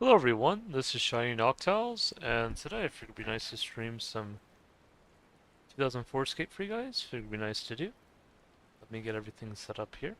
Hello everyone, this is Shiny Noctiles, and today I figured it'd be nice to stream some 2004 Skate for you guys. Figured it'd be nice to do. Let me get everything set up here.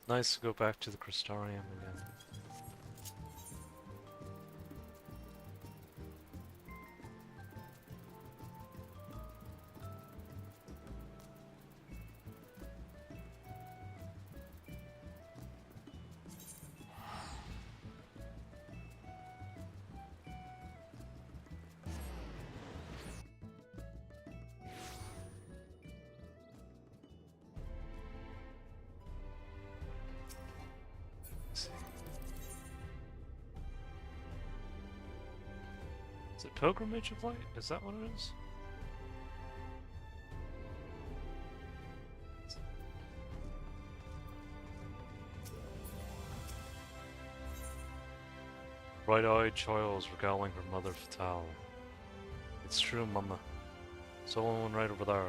Nice to go back to the Crystarium again. Let's see. Is it Pilgrimage of Light? Is that what it is? Bright-eyed Choils regaling her mother Fatale. It's true, Mama. Someone right over there.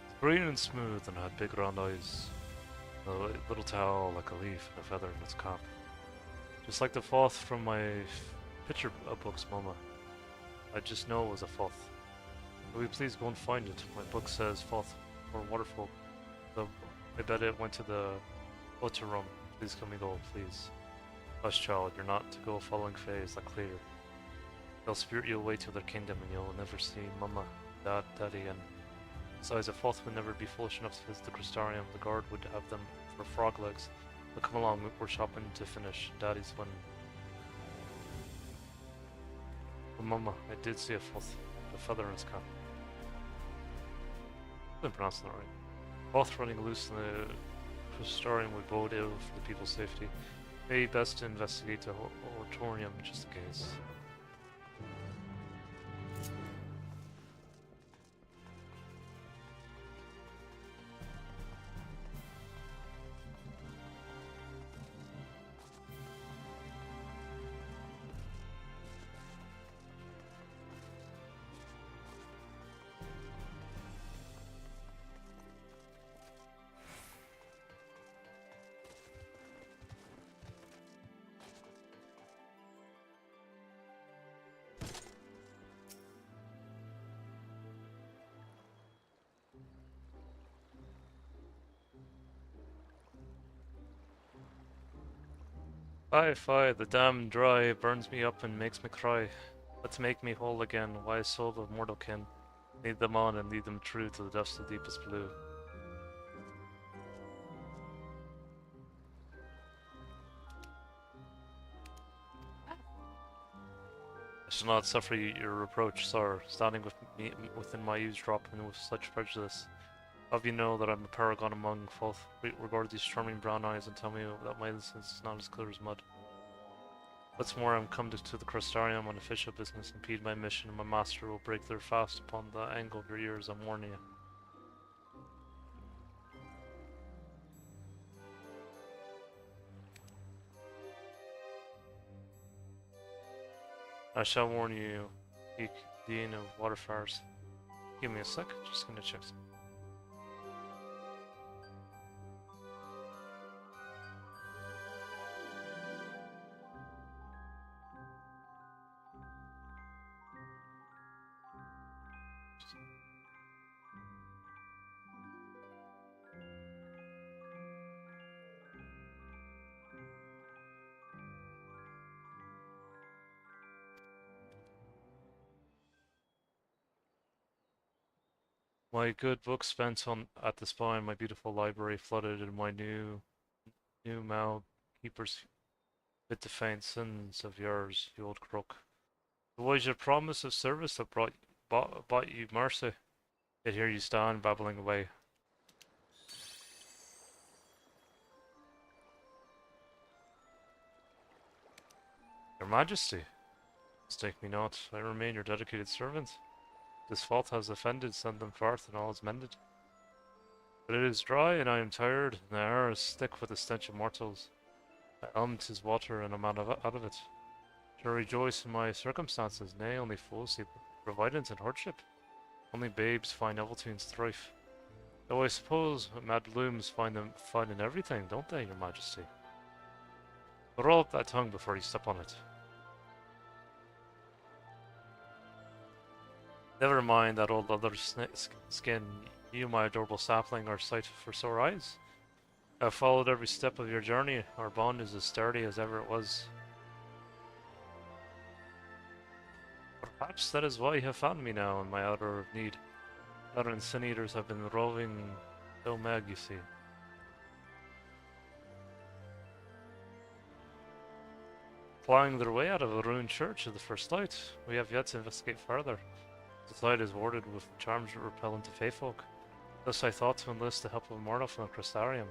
It's green and smooth and had big round eyes. A little tail like a leaf and a feather in its cap. Just like the fourth from my picture books, Mama. I just know it was a fourth. Will you please go and find it? My book says fourth for waterfall. So I bet it went to the Otter room. Please come and go, please. Hush, child, you're not to go following fays like clear. They'll spirit you away to their kingdom and you'll never see Mama, Dad, Daddy, and besides, a fourth would never be foolish enough to visit the Crystarium. The guard would have them for frog legs. But come along, we're shopping to finish. Daddy's one. But Mama, I did see a fourth, a feather in his cap. I didn't pronounce that right. Both running loose in the Crystarium would bode ill for the people's safety. Maybe best to investigate the Oratorium just in case. Fie, the dam dry burns me up and makes me cry. Let's make me whole again, wise soul of mortal kin. Lead them on and lead them true to the depths of deepest blue. I shall not suffer your reproach, sir, standing with me within my eavesdrop and with such prejudice. Have you know that I'm a paragon among folk? Regard these charming brown eyes and tell me that my innocence is not as clear as mud. What's more, I'm come to the Crystarium on official business. Impede my mission, and my master will break their fast upon the angle of your ears. I'm warning you. I shall warn you, Dean of Waterfires. Give me a sec, just gonna check some. My good books spent on at the spa in my beautiful library flooded in my new Mao keepers fit the faint sins of yours, you old crook. It was your promise of service that bought you mercy. Yet here you stand babbling away. Your Majesty, mistake me not, I remain your dedicated servant. This fault has offended, send them forth, and all is mended. But it is dry, and I am tired, and the air is thick with the stench of mortals. The elm 'tis water, and I'm out of it. To rejoice in my circumstances, nay, only fools see providence and hardship. Only babes find novelty and strife. Though I suppose mad blooms find in everything, don't they, your Majesty? But roll up that tongue before you step on it. Never mind that old leather skin. You, my adorable sapling, are sight for sore eyes. I've followed every step of your journey. Our bond is as sturdy as ever it was. Perhaps that is why you have found me now in my hour of need. Other sin eaters have been roving Ilmeg, you see. Plying their way out of a ruined church of the first light. We have yet to investigate further. The site is warded with charms that repel into faefolk. Thus I thought to enlist the help of Mortal from the Crystarium.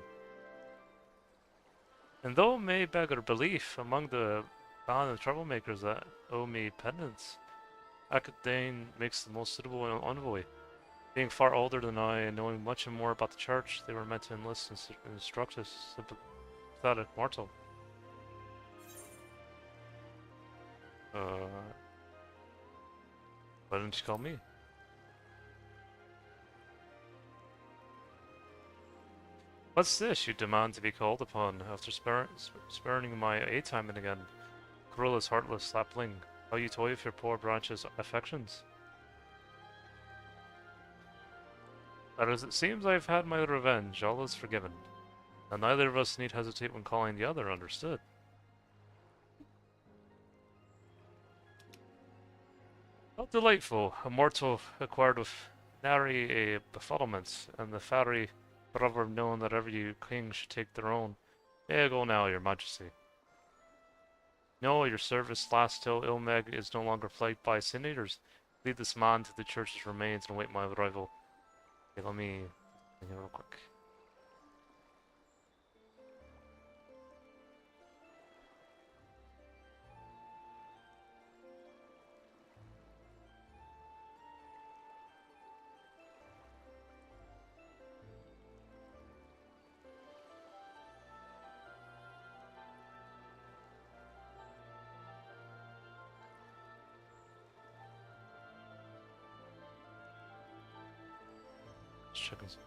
And though it may beggar belief, among the band of troublemakers that owe me penance, Akadane makes the most suitable envoy. Being far older than I and knowing much more about the church, they were meant to enlist and instruct a sympathetic mortal. Why didn't you call me? What's this you demand to be called upon after spurning my aid time and again? Cruel heartless sapling, how you toy with your poor branch's affections. But as it seems I have had my revenge, all is forgiven. And neither of us need hesitate when calling the other, understood? How delightful, a mortal acquired with nary a befuddlement, and the fairy proverb known that every king should take their own. May I go now, your majesty? No, your service lasts till Ilmeg is no longer plagued by sin eaters. Lead this man to the church's remains and await my arrival. Okay, let me think real quick. Just checking some.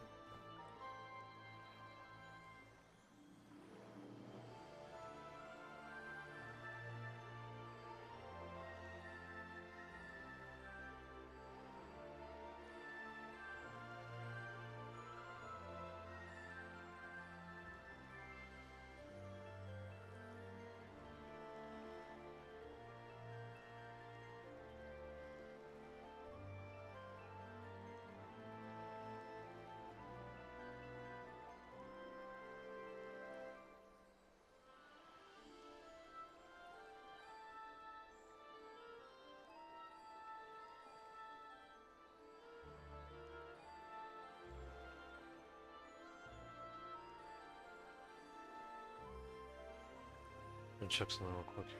Check something real quick here.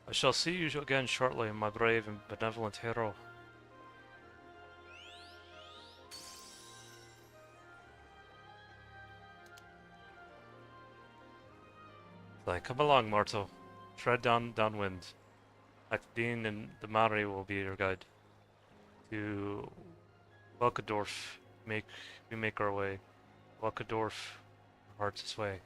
I shall see you again shortly, my brave and benevolent hero. Come along, mortal. Tread downwind. Akdeen and the Mari will be your guide. To Welkendorf, we make our way. Welkendorf, hearts this way.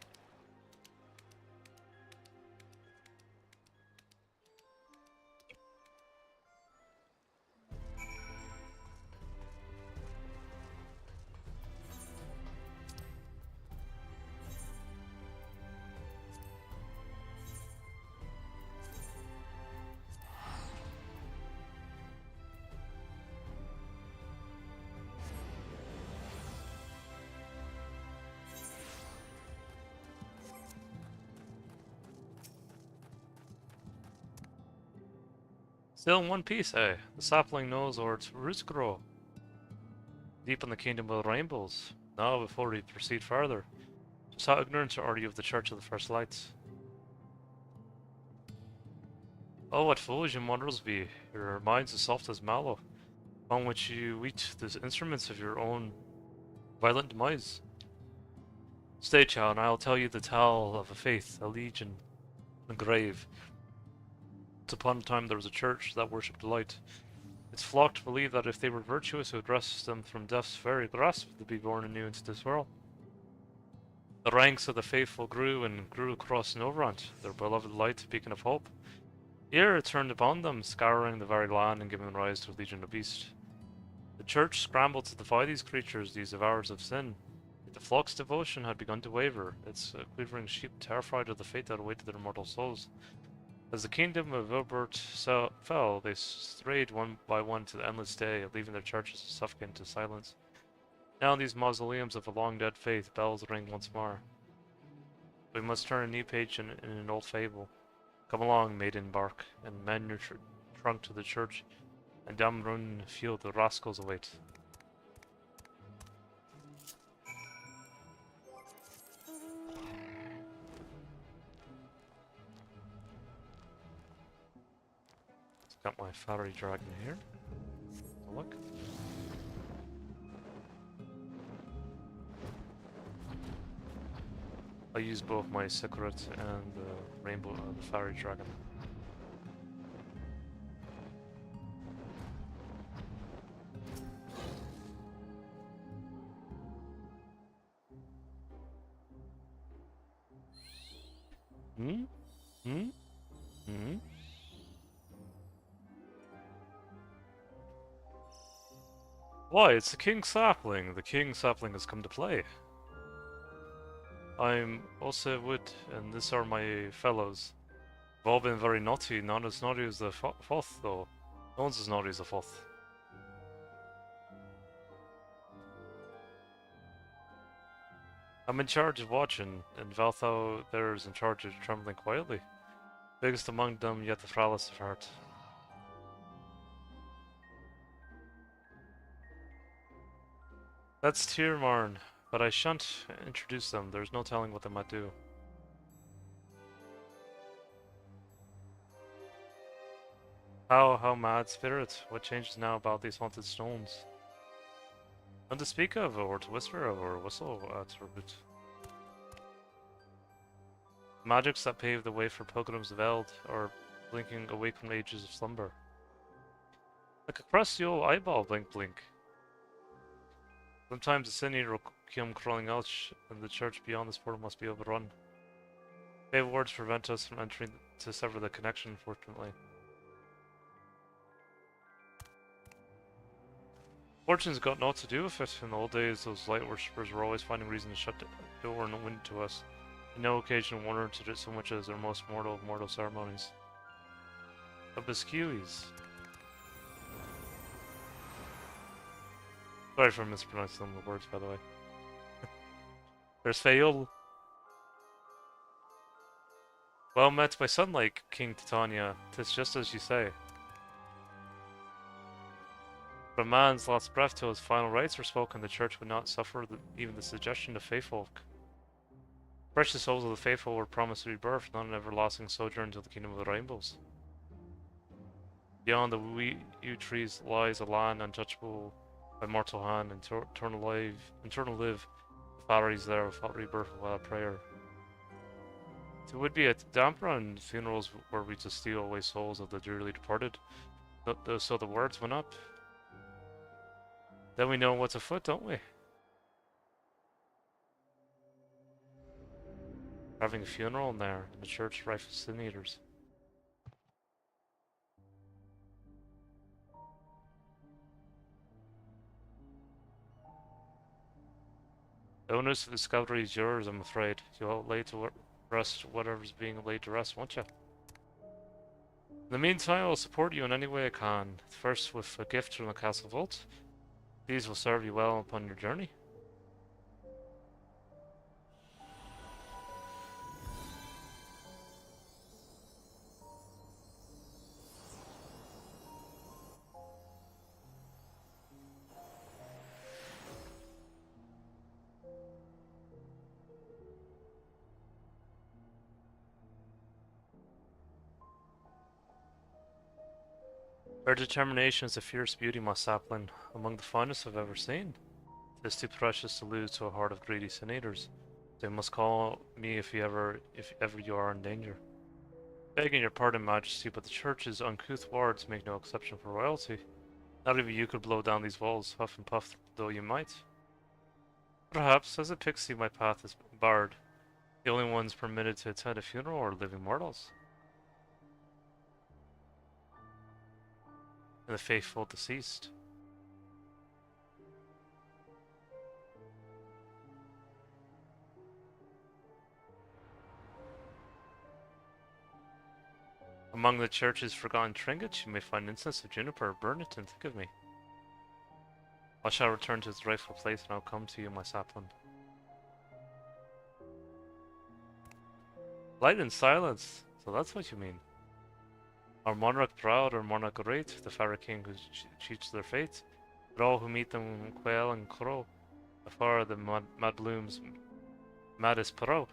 Still in one piece, eh? The sapling knows where its roots grow. Deep in the kingdom of the rainbows. Now, before we proceed further, just how ignorant are you of the Church of the First Lights? Oh, what fools you mortals be! Your minds as soft as mallow, on which you eat the instruments of your own violent demise. Stay, child, and I'll tell you the tale of a faith, a legion, a grave. Once upon a time there was a church that worshipped light. Its flock believed that if they were virtuous, it would rescue them from death's very grasp to be born anew into this world. The ranks of the faithful grew and grew across Novrant, their beloved light, beacon of hope. Here it turned upon them, scouring the very land and giving rise to a legion of beasts. The church scrambled to defy these creatures, these devourers of sin. Yet the flock's devotion had begun to waver, its quivering sheep terrified of the fate that awaited their immortal souls. As the kingdom of Vilbert fell, they strayed one by one to the endless day, leaving their churches to suffocate into silence. Now in these mausoleums of a long-dead faith, bells ring once more. We must turn a new page in an old fable. Come along, maiden bark, and mend your trunk to the church, and down run field the rascals await. Got my fiery dragon here. Look. I use both my cigarette and the rainbow, the fiery dragon. Hmm? Hmm? Hmm? Why, it's the King Sapling. The King Sapling has come to play. I'm Ose Wood, and these are my fellows. They've all been very naughty, not as naughty as the fourth, though. No one's as naughty as the fourth. I'm in charge of watching, and Valthau there is in charge of trembling quietly. Biggest among them, yet the frailest of heart. That's Tyrmarn, but I shan't introduce them. There's no telling what they might do. How mad spirit? What changes now about these haunted stones? None to speak of, or to whisper of, or whistle at, or boot. Magics that pave the way for pilgrims veiled, or blinking awake from ages of slumber. Like a crusty old eyeball, blink blink. Sometimes the sin eater will come crawling out, and the church beyond this portal must be overrun. Fave wards prevent us from entering to sever the connection, unfortunately. Fortune's got naught to do with it. In the old days, those light worshippers were always finding reason to shut the door and wind to us. And no occasion warranted to do so much as their most mortal of mortal ceremonies. Obiscues. Sorry for mispronouncing the words, by the way. There's Fail. Well met by sunlight, King Titania. 'Tis just as you say. From man's last breath till his final rites were spoken, the church would not suffer even the suggestion of faithfolk. Precious souls of the faithful were promised rebirth, not an everlasting sojourn to the kingdom of the rainbows. Beyond the yew trees lies a land untouchable by mortal hand, eternal live, the fairies there without rebirth, without prayer. It would be a damper on funerals were we to steal away souls of the dearly departed. So the words went up. Then we know what's afoot, don't we? Having a funeral in there, in the church rife with sin eaters. The onus of discovery is yours, I'm afraid. You'll lay to rest whatever's being laid to rest, won't you? In the meantime, I'll support you in any way I can. First with a gift from the castle vault. These will serve you well upon your journey. Her determination is a fierce beauty, my sapling, among the finest I've ever seen. 'Tis too precious to lose to a horde of greedy sin eaters. So you must call me if ever you are in danger. Begging your pardon, Majesty, but the Church's uncouth wards make no exception for royalty. Not even you could blow down these walls, huff and puff though you might. Perhaps, as a pixie, my path is barred. The only ones permitted to attend a funeral are living mortals, and the faithful deceased. Among the Church's forgotten trinkets, you may find incense of juniper. Burn it and think of me. I shall return to its rightful place, and I'll come to you, my sapling. Light and silence. So that's what you mean. Our monarch proud, our monarch great, the Pharaoh king who cheats their fate. But all who meet them quail and crow. Afar the mad blooms, maddest pro.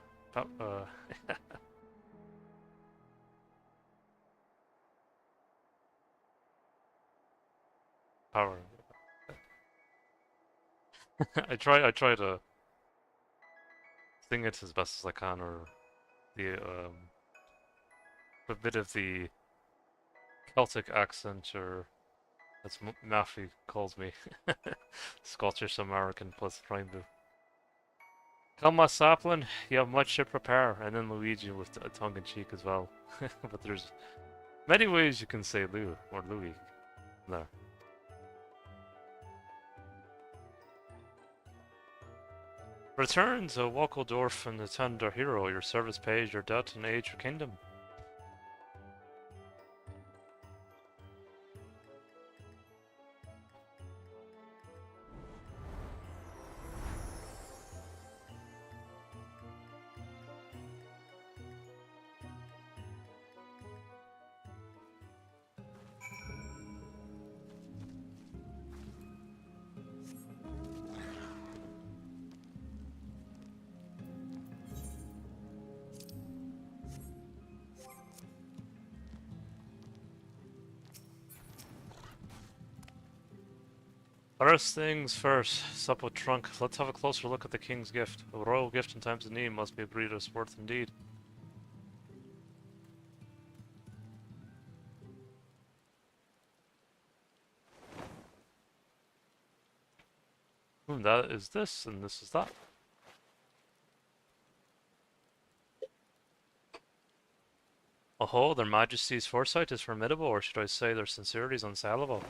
Power. I try to sing it as best as I can, or the a bit of the Celtic accent, or as Maffy calls me, Scottish American plus Primeview. Come, my sapling, you have much to prepare, and then Luigi with a tongue in cheek as well. But there's many ways you can say Lou or Louis there. Return to Wackeldorf and attend our hero. Your service pays your debt and aids your kingdom. First things first, sup with trunk. Let's have a closer look at the king's gift. A royal gift in times of need must be a breeder's worth indeed. That is this, and this is that. Oh, their majesty's foresight is formidable, or should I say their sincerity is unassailable.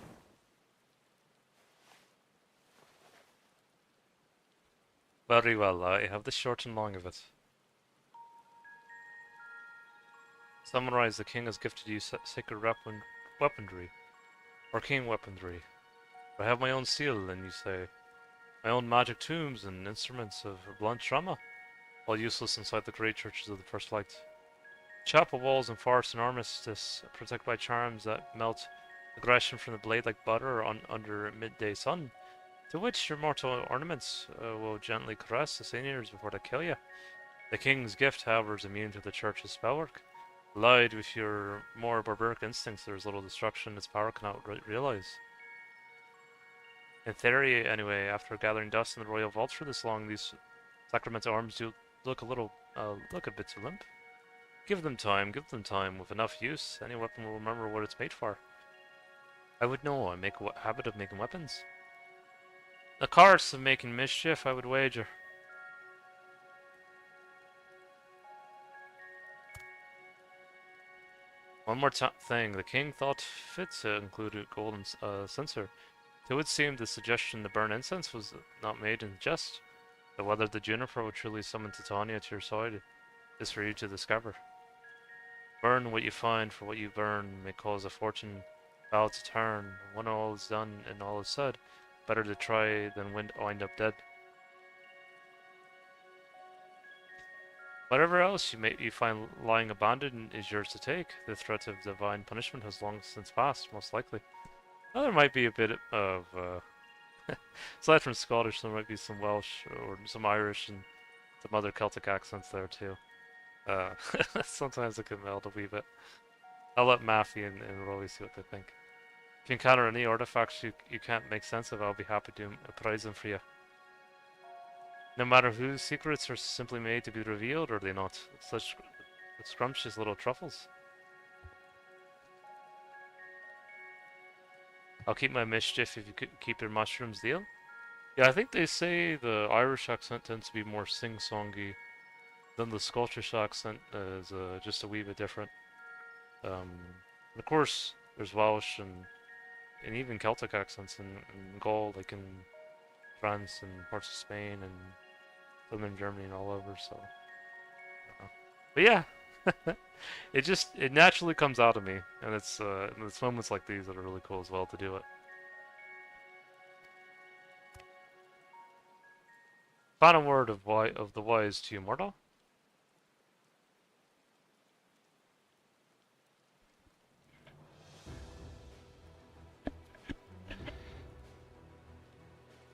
Very well, I have the short and long of it. Summarize, the king has gifted you sacred weaponry, arcane weaponry. I have my own seal, and you say, my own magic tombs and instruments of blunt trauma, all useless inside the great churches of the First Light. Chapel walls and forests and armistice, protected by charms that melt aggression from the blade like butter under a midday sun, to which your mortal ornaments will gently caress the seniors before they kill you. The king's gift, however, is immune to the church's spellwork. Allied with your more barbaric instincts, there is little destruction its power cannot realize. In theory, anyway, after gathering dust in the royal vaults for this long, these sacramental arms do look a bit too limp. Give them time, with enough use, any weapon will remember what it's made for. I would know, I make a habit of making weapons. The curse of making mischief, I would wager. One more thing, the king thought fit to include a golden censer. It would seem the suggestion to burn incense was not made in jest, but whether the juniper would truly summon Titania to your side is for you to discover. Burn what you find, for what you burn may cause a fortune bow to turn. When all is done and all is said, better to try than wind up dead. Whatever else you find lying abandoned is yours to take. The threat of divine punishment has long since passed, most likely. Now, there might be a bit of, aside from Scottish, there might be some Welsh or some Irish and some other Celtic accents there too. Sometimes it can meld a wee bit. I'll let Maffy and Rowie see what they think. If you encounter any artifacts you can't make sense of, I'll be happy to prize them for you. No matter whose secrets are simply made to be revealed, or are they not? Such scrumptious little truffles. I'll keep my mischief if you could keep your mushrooms, deal? Yeah, I think they say the Irish accent tends to be more sing-songy than the Scottish accent is just a wee bit different. Of course, there's Welsh and even Celtic accents in Gaul, like in France and parts of Spain and southern Germany and all over. So, but yeah, it naturally comes out of me, and it's moments like these that are really cool as well to do it. Final word of the wise to you, Mordor.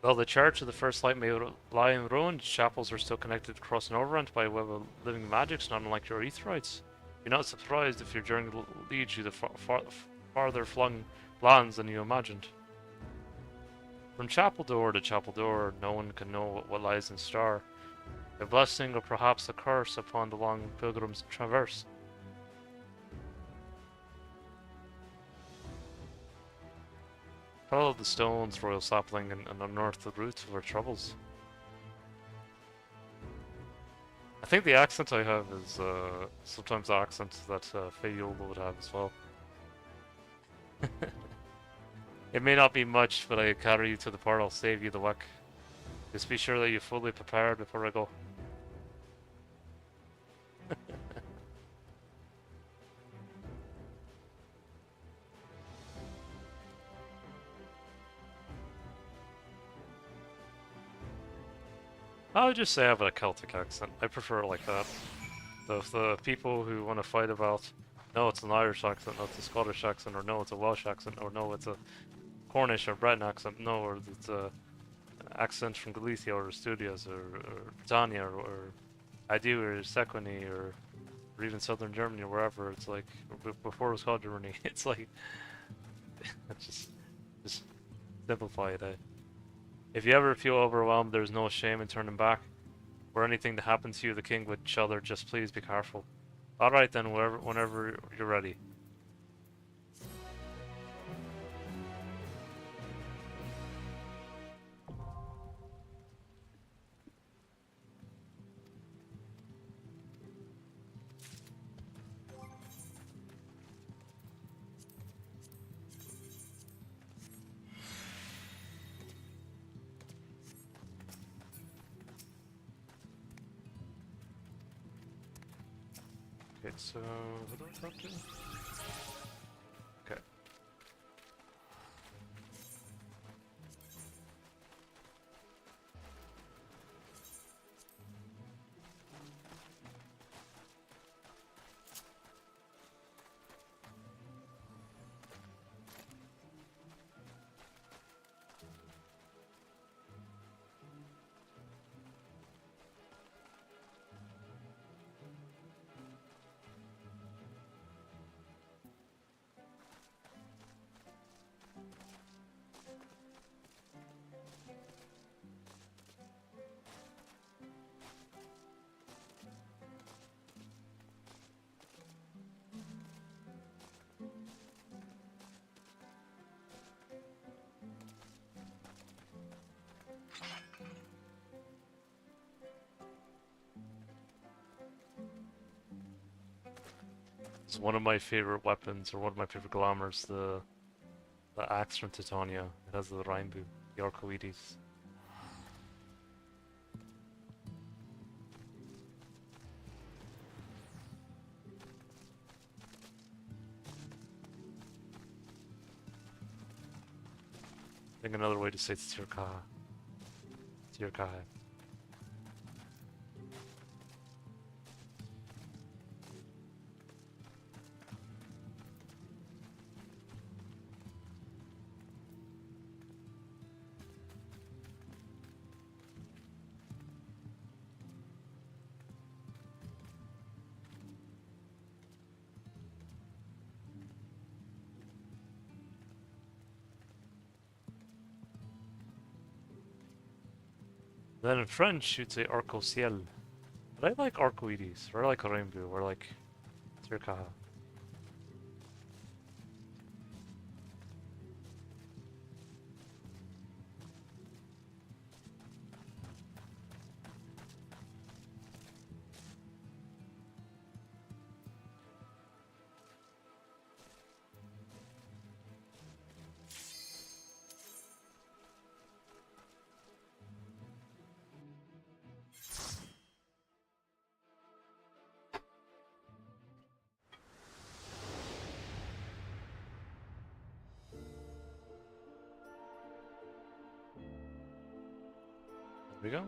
Though the church of the First Light may lie in ruins, chapels are still connected across an overrun by a web of living magics, not unlike your Aetherites. You're not surprised if your journey leads you to farther flung lands than you imagined. From chapel door to chapel door, no one can know what lies in store. A blessing or perhaps a curse upon the long pilgrim's traverse. Follow the stones, royal sapling, and unearth the root of our troubles. I think the accent I have is sometimes the accent that Fayola would have as well. It may not be much, but I carry you to the port. I'll save you the work. Just be sure that you're fully prepared before I go. I would just say I have a Celtic accent. I prefer it like that. So if the people who want to fight about, no, it's an Irish accent, no, it's a Scottish accent, or no, it's a Welsh accent, or no, it's a Cornish or Breton accent, no, or it's a accent from Galicia or Asturias or Britannia or Idu or Sequani or even southern Germany or wherever. It's like before it was called Germany. It's like just simplify it. If you ever feel overwhelmed, there's no shame in turning back. Were anything to happen to you, the king would shudder. Just please be careful. All right then, whenever you're ready. Okay, so what do I talk to? Okay. It's one of my favorite weapons, or one of my favorite glamours, the axe from Titania. It has the Rainbow, the Arcoides. I think another way to say it's Tirkaha. Tirkaha. Then in French, you'd say arc-au-ciel. But I like arcoides, or I like a rainbow, or like circaha. There we go.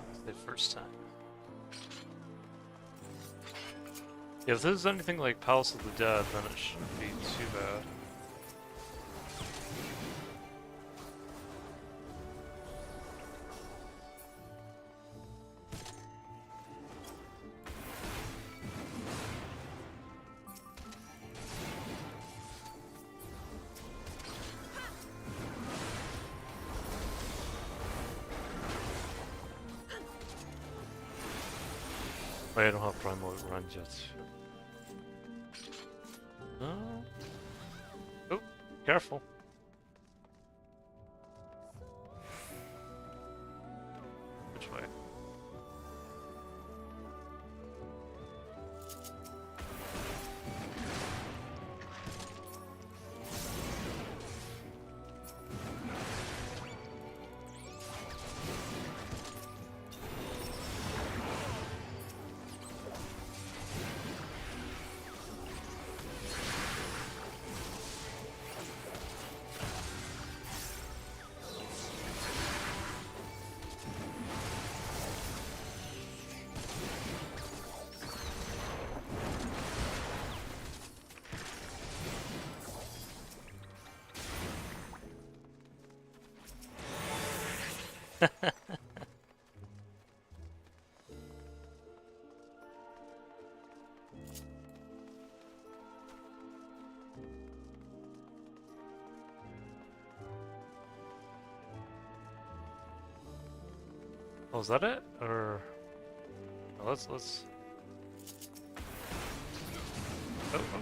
It's the first time. Yeah, if this is anything like Palace of the Dead, then it shouldn't be too bad. I don't have primal range yet. Oh. Oh, careful. Which way? Oh, is that it? Or oh, let's oh, oh.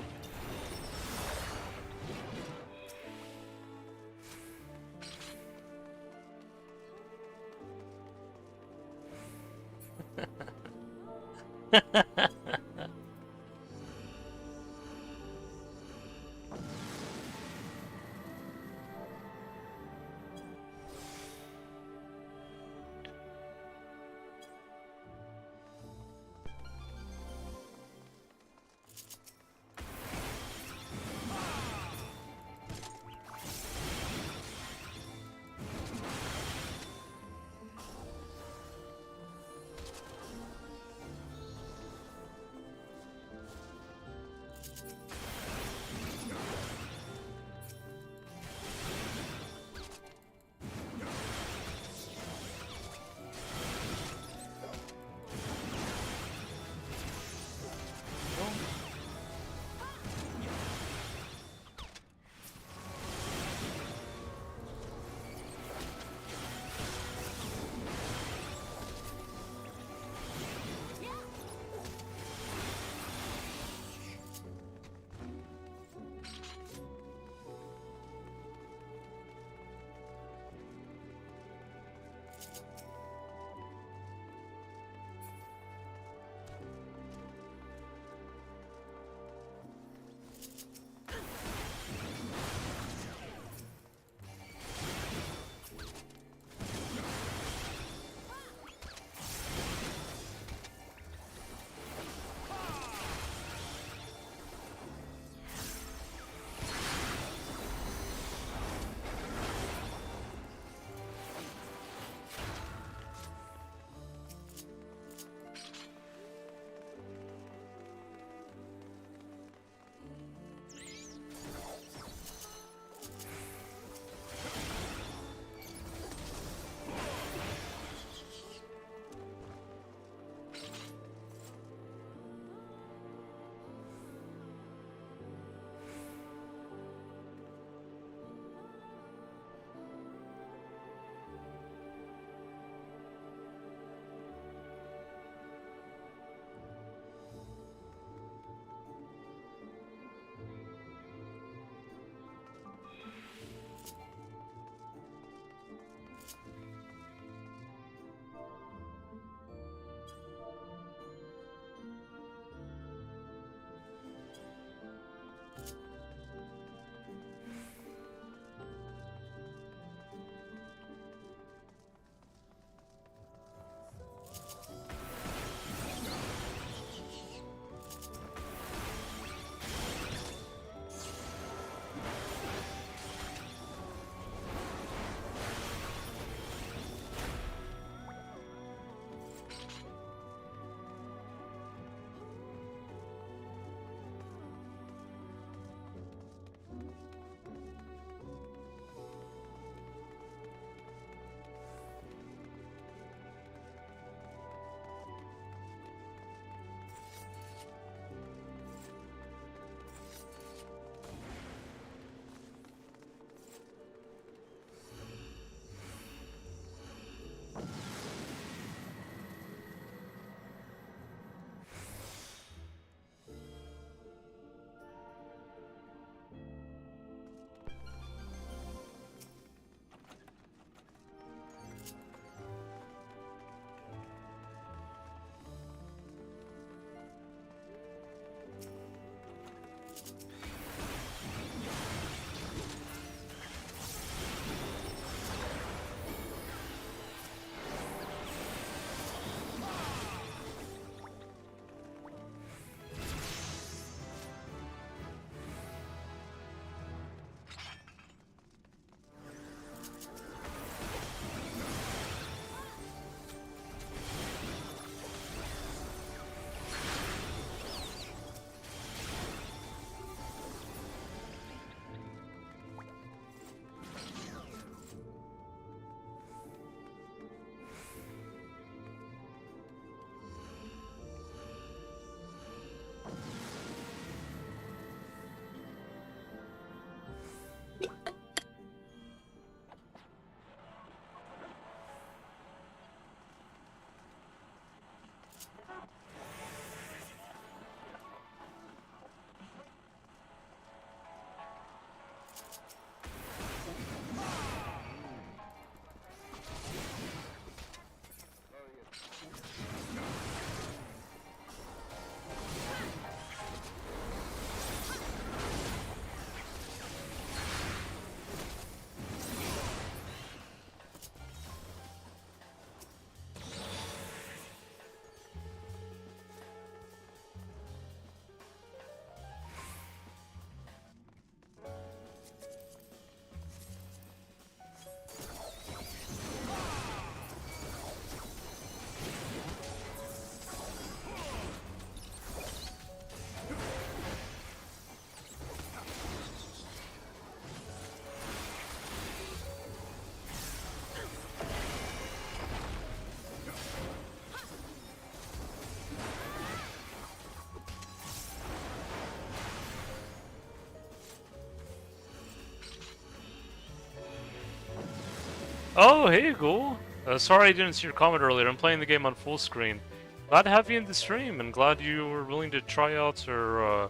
Oh, hey, Ghoul. Sorry I didn't see your comment earlier. I'm playing the game on full screen. Glad to have you in the stream, and glad you were willing to try out or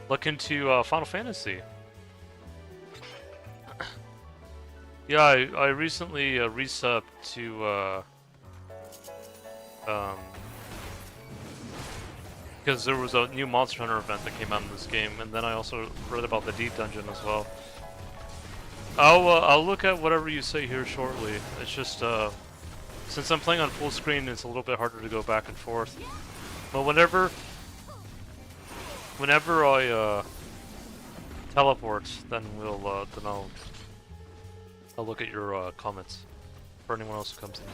look into Final Fantasy. Yeah, I recently resubbed to because there was a new Monster Hunter event that came out in this game, and then I also read about the Deep Dungeon as well. I'll look at whatever you say here shortly. It's just since I'm playing on full screen, it's a little bit harder to go back and forth. But whenever I teleport, then I'll look at your comments for anyone else who comes in.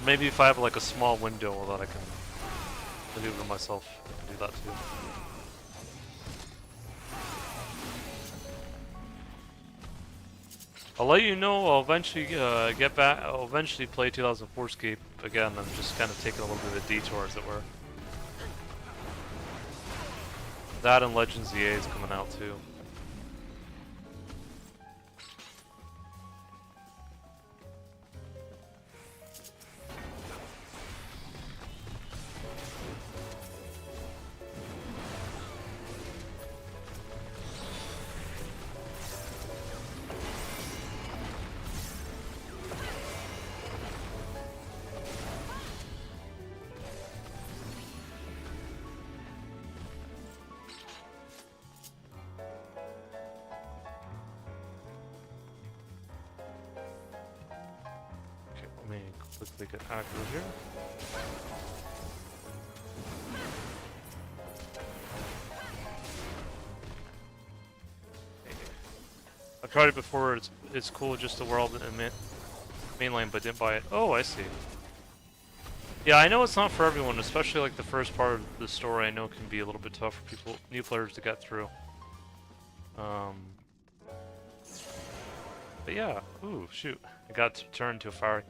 Maybe if I have like a small window that I can maneuver myself, I can do that too. I'll let you know. I'll eventually get back. I'll eventually play 2004 Escape again. I'm just kind of taking a little bit of a detour, as it were. That and Legends EA is coming out too. Quickly get aggro here. I've tried it before. It's cool, just the world in mainline, but didn't buy it. Oh, I see. Yeah, I know it's not for everyone, especially like the first part of the story. I know can be a little bit tough for new players to get through. But yeah. Ooh, shoot! I got turned to a fire.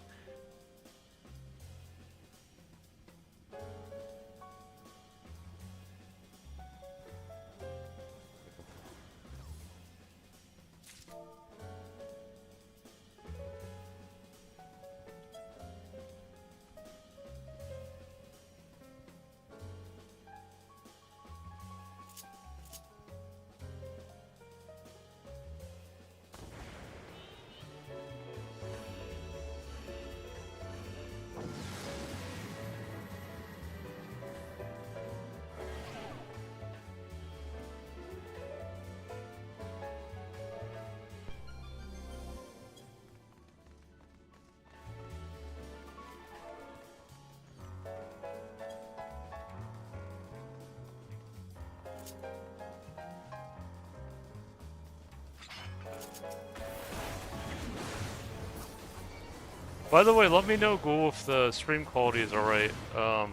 By the way, let me know, Ghoul, if the stream quality is alright. I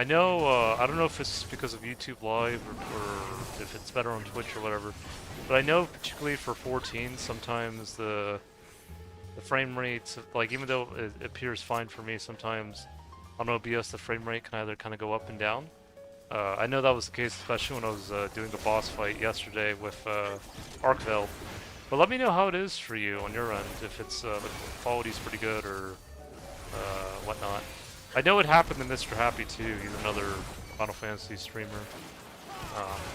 know, I don't know if it's because of YouTube Live or if it's better on Twitch or whatever, but I know particularly for 14, sometimes the frame rates, like even though it appears fine for me, sometimes on OBS the frame rate can either kind of go up and down. I know that was the case, especially when I was doing a boss fight yesterday with Arcveld. But let me know how it is for you on your end, if it's the quality's pretty good or whatnot. I know it happened to Mr. Happy too. He's another Final Fantasy streamer.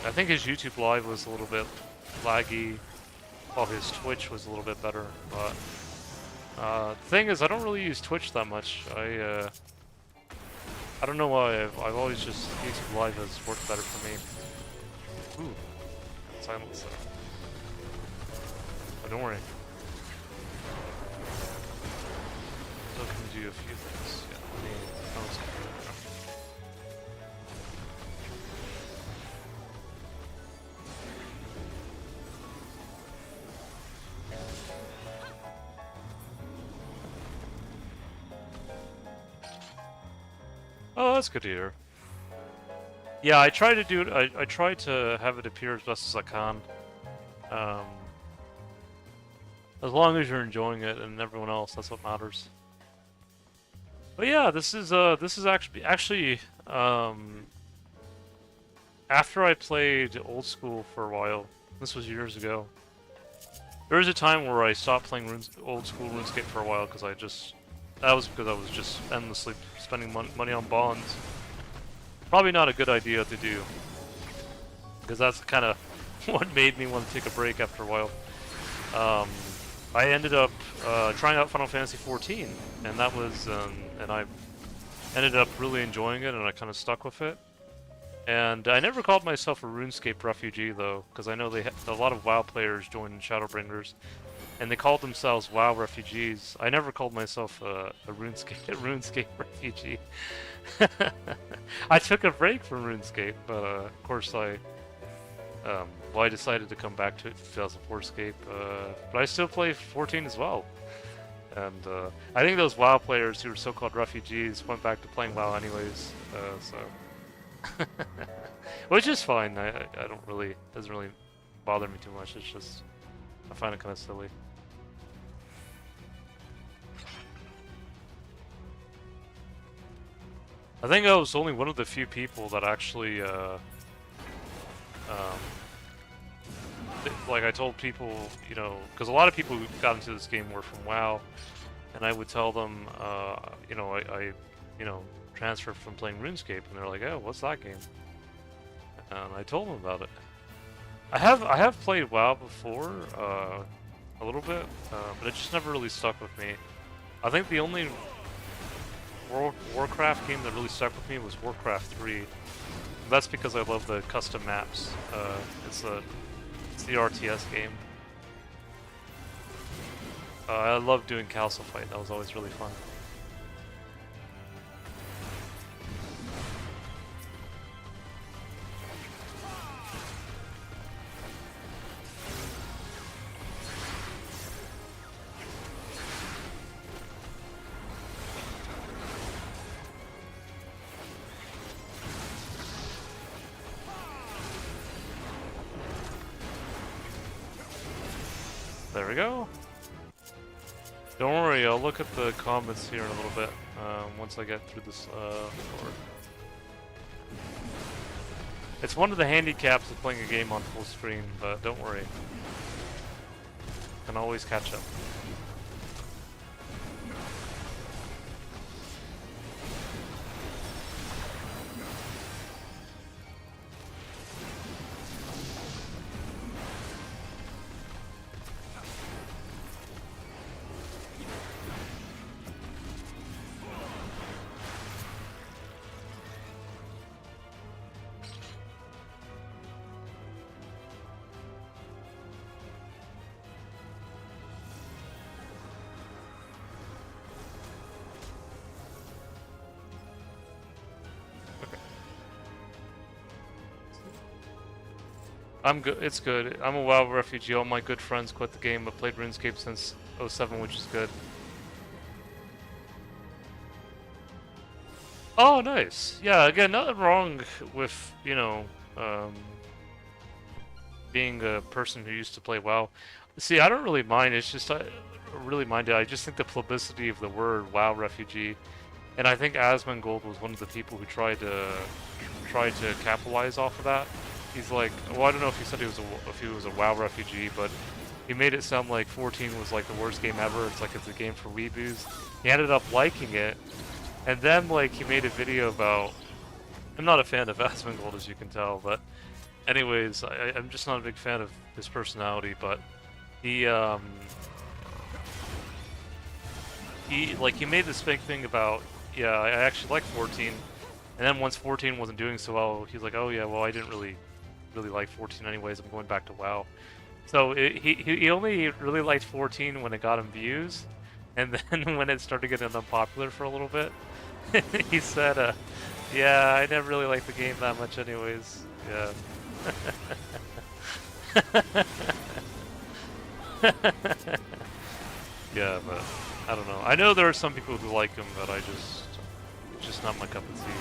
I think his YouTube Live was a little bit laggy, while his Twitch was a little bit better. But the thing is, I don't really use Twitch that much. I don't know why. I've always just YouTube Live has worked better for me. Ooh, silence there. But don't worry. Still can do a few things. Yeah, oh, that's good to hear. Yeah, I try to do it. I try to have it appear as best as I can. As long as you're enjoying it and everyone else, that's what matters. But yeah, this is actually after I played Old School for a while. This was years ago. There was a time where I stopped playing old school RuneScape for a while because that was because I was just endlessly spending money on bonds. Probably not a good idea to do, because that's kind of what made me want to take a break after a while. I ended up trying out Final Fantasy XIV, and that was, and I ended up really enjoying it, and I kind of stuck with it. And I never called myself a RuneScape refugee though, because I know a lot of WoW players joined Shadowbringers, and they called themselves WoW refugees. I never called myself a RuneScape refugee. I took a break from RuneScape, but of course I decided to come back to it in 2004scape, but I still play 14 as well. And I think those WoW players who were so-called refugees went back to playing WoW anyways, so... Which is fine, I don't really, doesn't really bother me too much, it's just, I find it kind of silly. I think I was only one of the few people that actually, like I told people, you know, because a lot of people who got into this game were from WoW, and I would tell them, you know, I transferred from playing RuneScape, and they're like, "Oh, what's that game?" And I told them about it. I have played WoW before, a little bit, but it just never really stuck with me. I think the only Warcraft game that really stuck with me was Warcraft 3. That's because I love the custom maps. It's the RTS game. I love doing Castle Fight. That was always really fun. There we go. Don't worry, I'll look at the comments here in a little bit, once I get through this, board. It's one of the handicaps of playing a game on full screen, but don't worry. Can always catch up. I'm good. It's good. I'm a WoW refugee. All my good friends quit the game, but played RuneScape since 07, which is good. Oh, nice. Yeah, again, nothing wrong with, you know, being a person who used to play WoW. See, I don't really mind. It's just, I really mind it. I just think the publicity of the word WoW refugee, and I think Asmongold was one of the people who tried to capitalize off of that. He's like, well, I don't know if he said if he was a WoW refugee, but he made it sound like 14 was like the worst game ever. It's like it's a game for weeboos. He ended up liking it, and then like he made a video about. I'm not a fan of Asmongold, as you can tell, but anyways, I'm just not a big fan of his personality. But he made this big thing about, yeah, I actually like 14, and then once 14 wasn't doing so well, he's like, oh yeah, well I didn't really like 14 anyways, I'm going back to WoW. So he only really liked 14 when it got him views, and then when it started getting unpopular for a little bit, he said, yeah, I never really liked the game that much anyways, yeah. Yeah, but I don't know. I know there are some people who like him, but it's just not my cup of tea.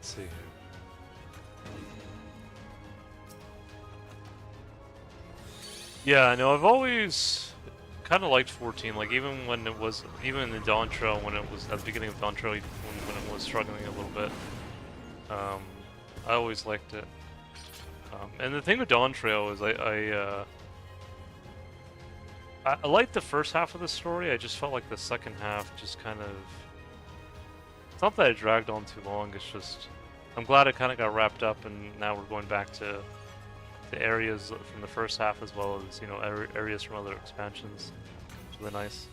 Let's see here. Yeah, I know. I've always kind of liked 14. Like even when it was, even in the Dawntrail, when it was at the beginning of Dawntrail, when it was struggling a little bit, I always liked it. And the thing with Dawntrail is I liked the first half of the story. I just felt like the second half just kind of. It's not that it dragged on too long. It's just I'm glad it kind of got wrapped up, and now we're going back to the areas from the first half as well as, you know, areas from other expansions. It's really nice.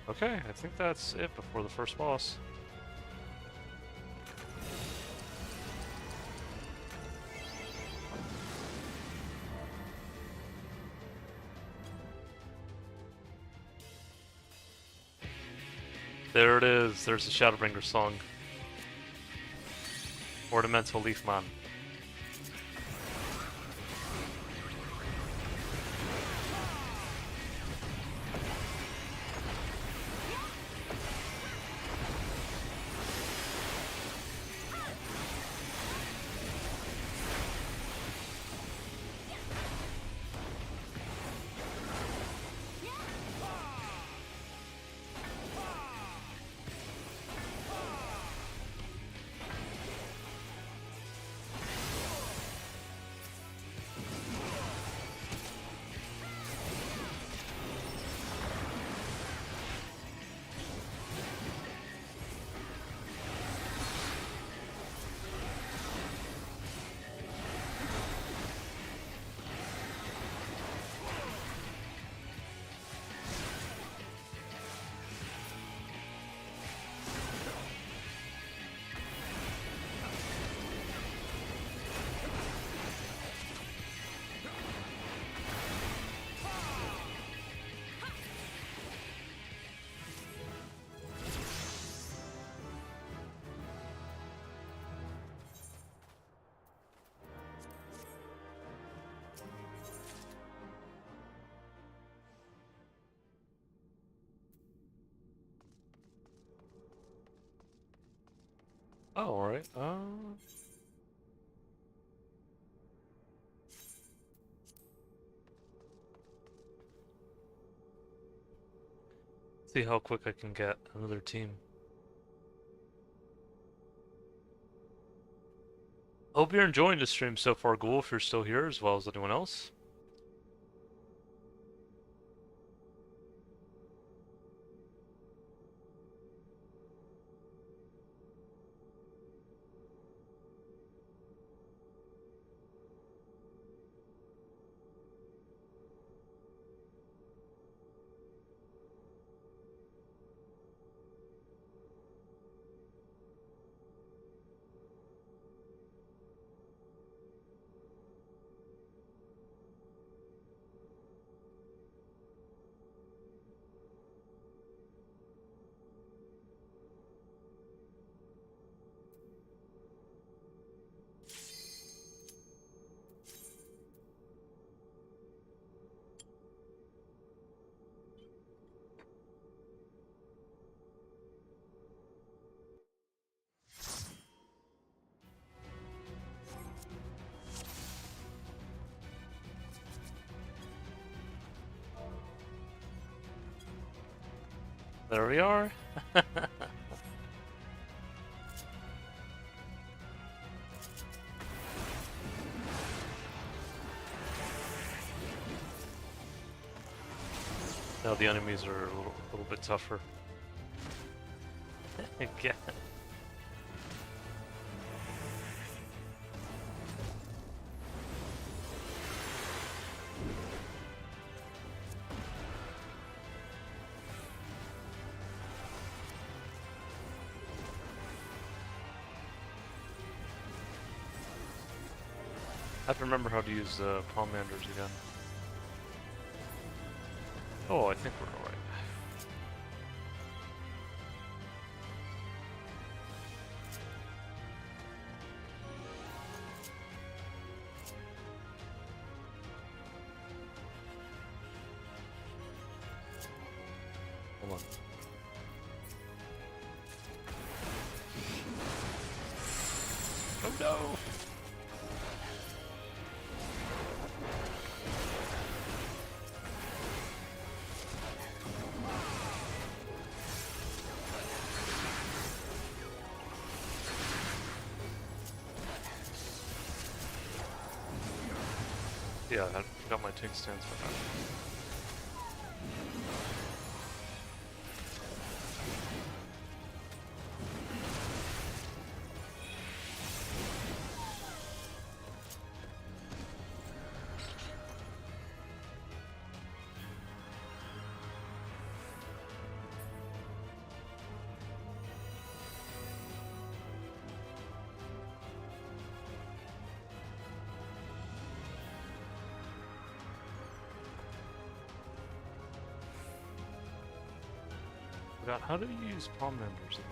Okay, I think that's it before the first boss. There it is. There's the Shadowbringer song. Ornamental Leafman. Oh, alright. See how quick I can get another team. Hope you're enjoying the stream so far, Ghoul, if you're still here, as well as anyone else. There we are. Now the enemies are a little bit tougher. Again. I have to remember how to use Palmanders again. Oh, I think we're alright. Oh no! Yeah, I got my tick stance for that. Forgot, how do you use palm members again?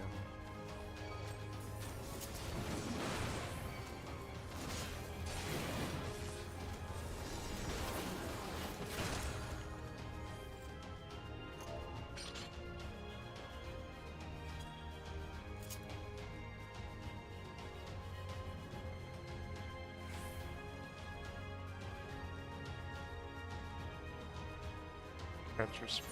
Transfer speed.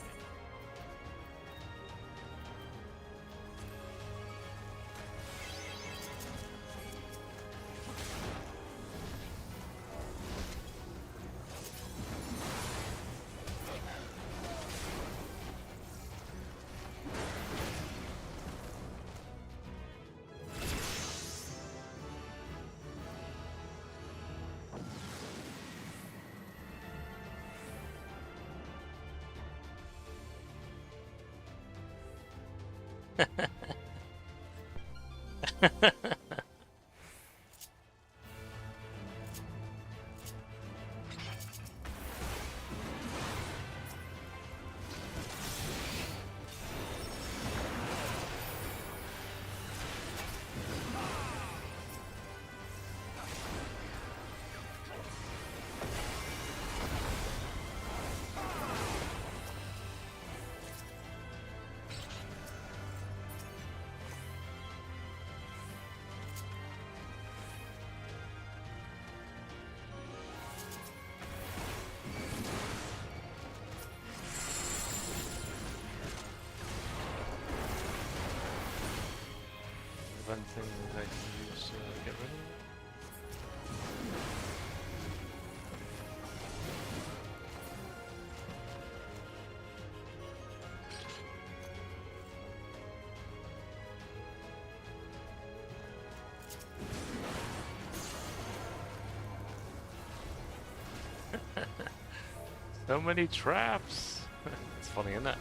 One thing that I can use to get rid of it. So many traps! It's funny, isn't it?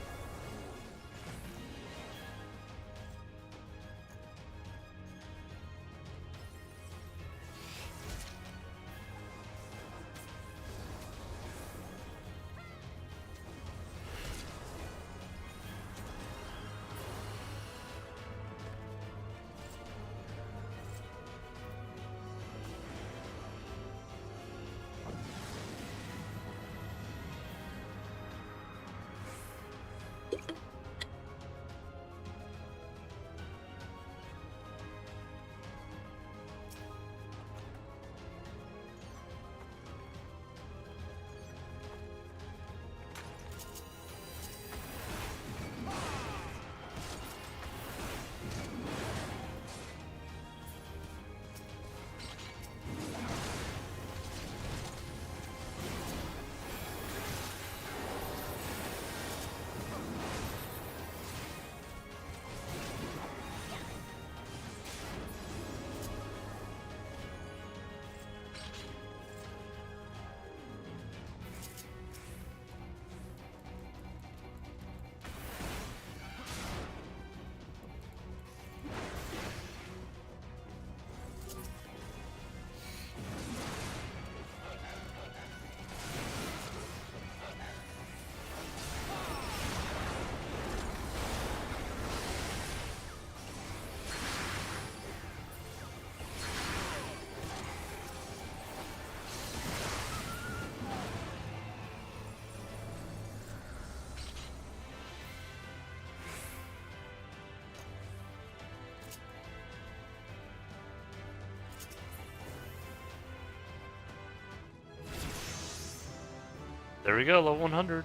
There we go, level 100.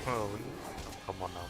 Oh, come on now.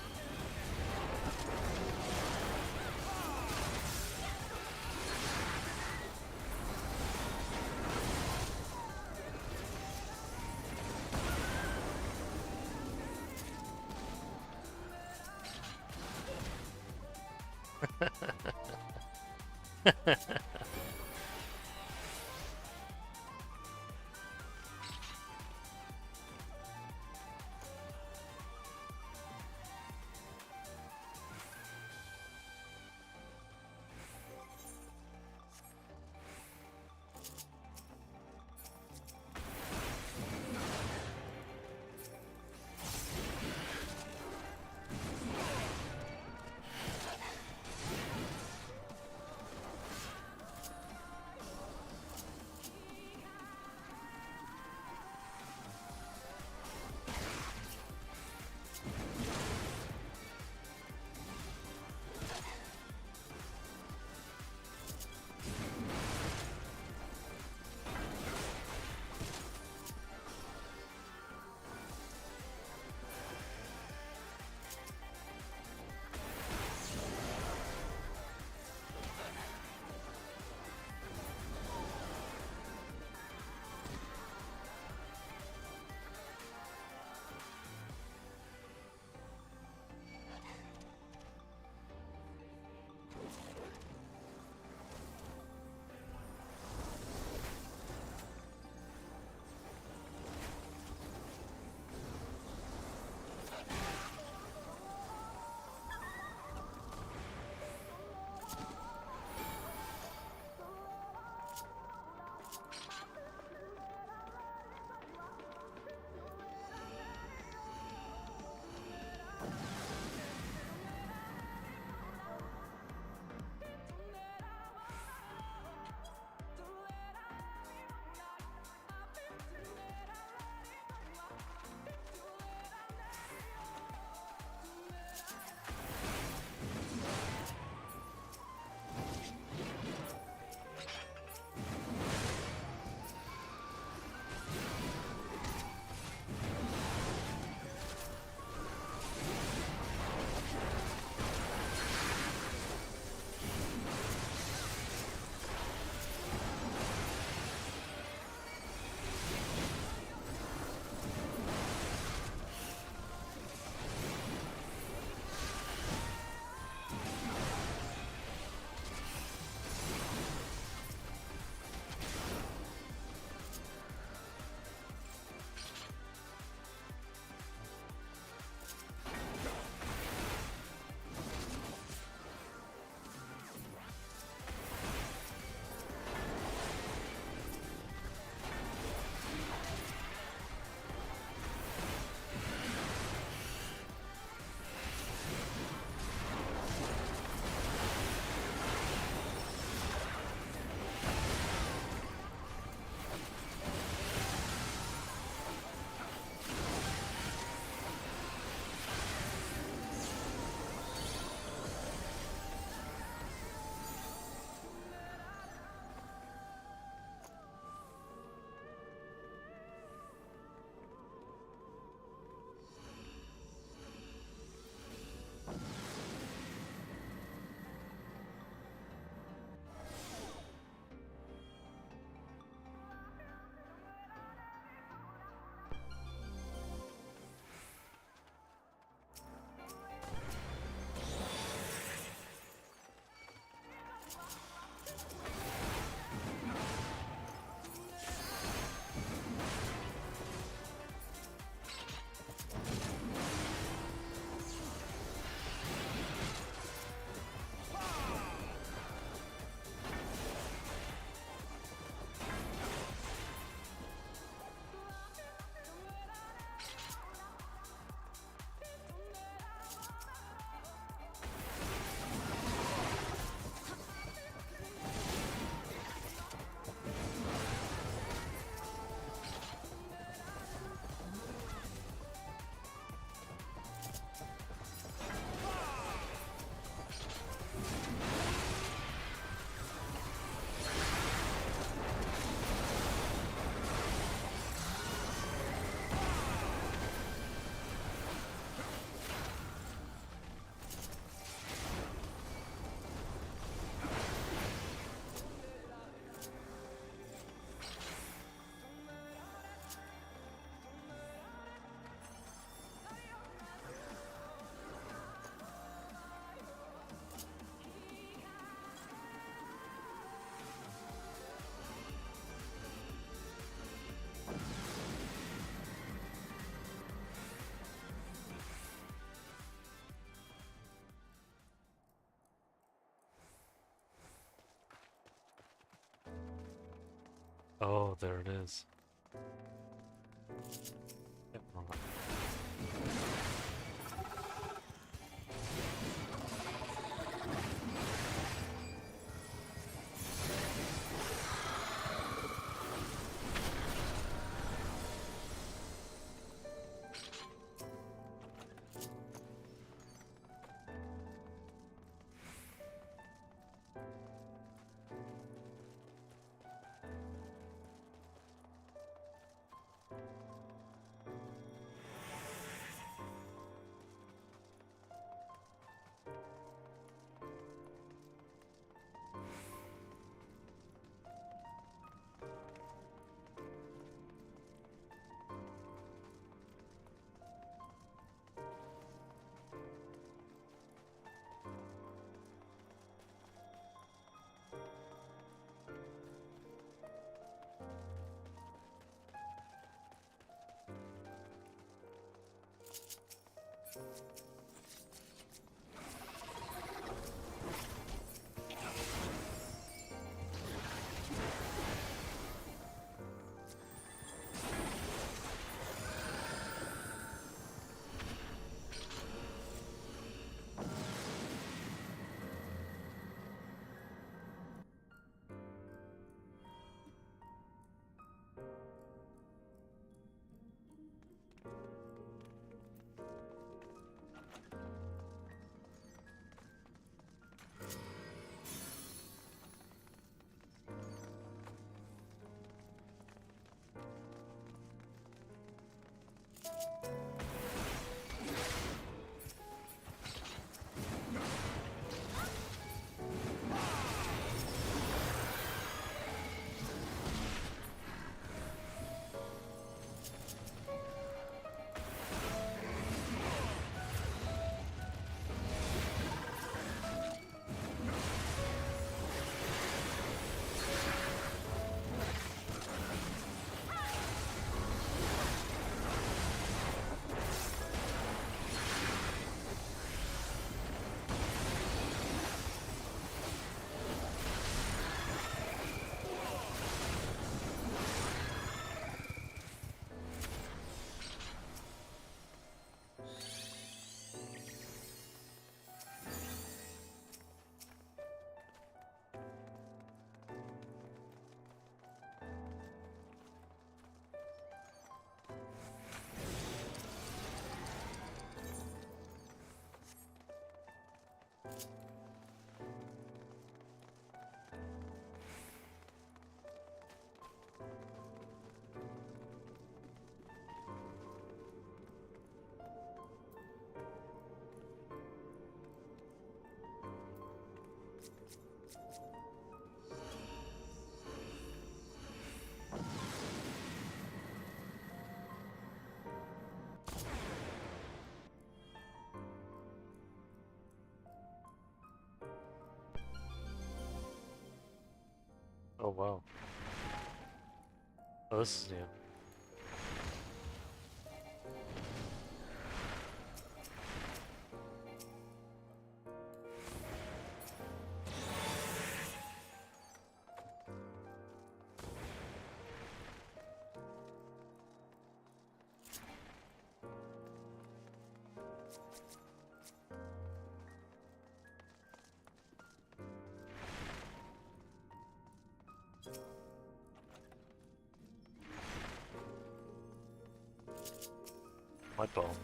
Oh, there it is. Come on. Oh wow. Oh, this is new. My ball.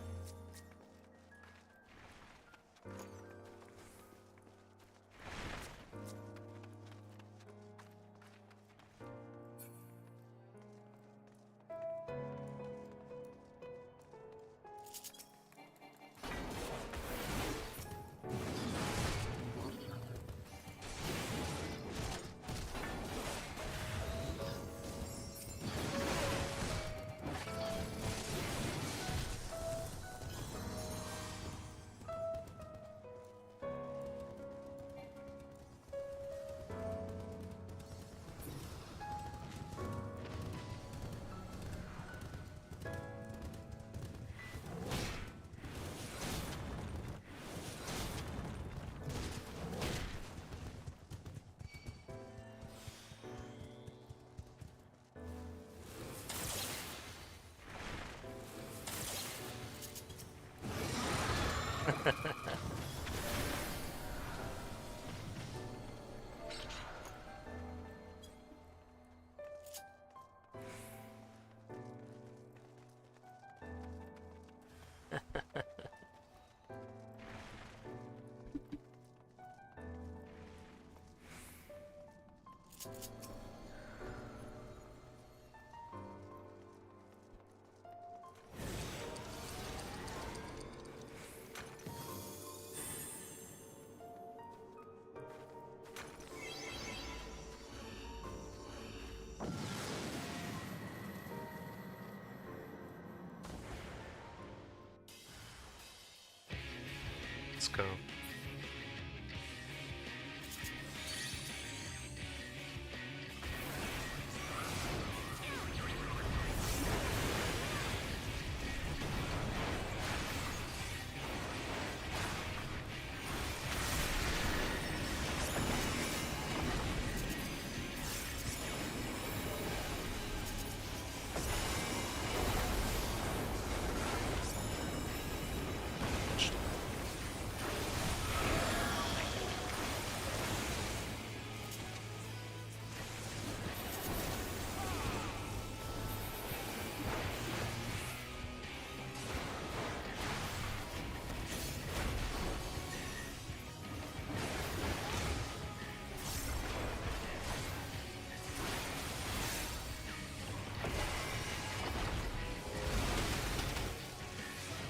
Let's go.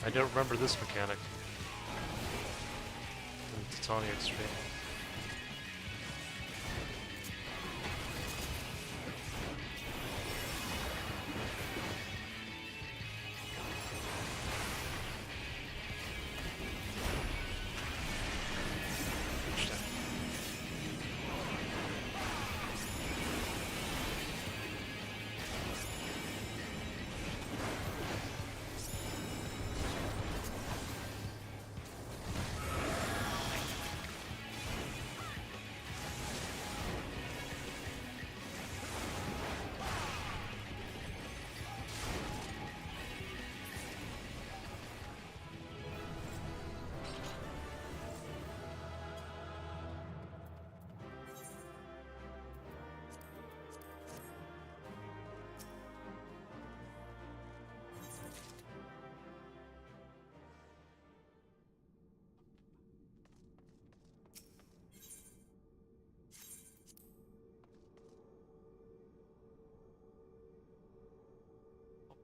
I don't remember this mechanic in Titania Extreme.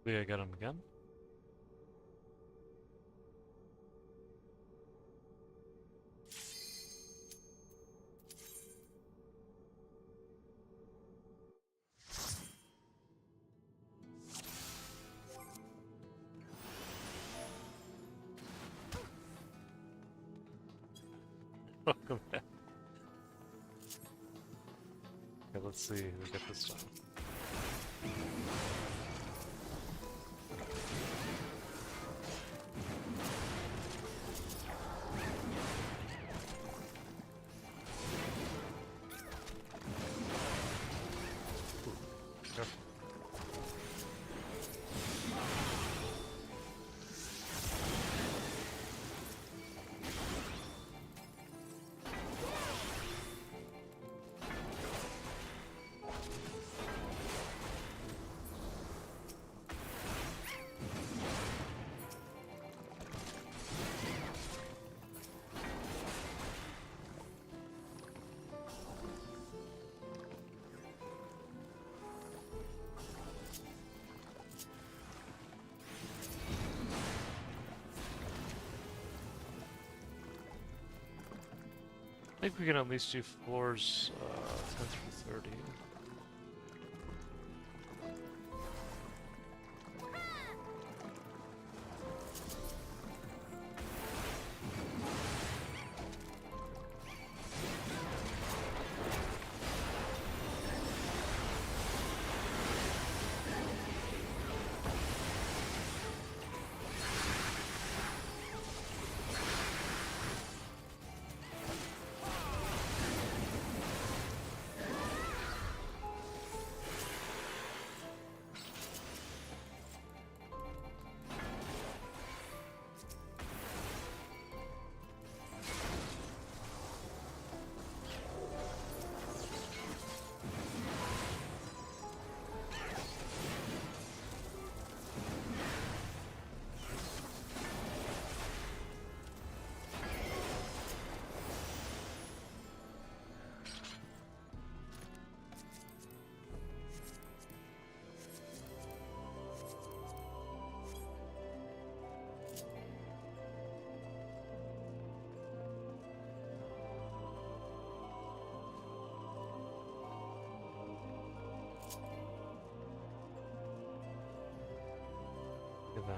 Hopefully I get him again. Welcome back. Okay, let's see who we get this time. I think we can at least do floors 10 through 30. Yeah.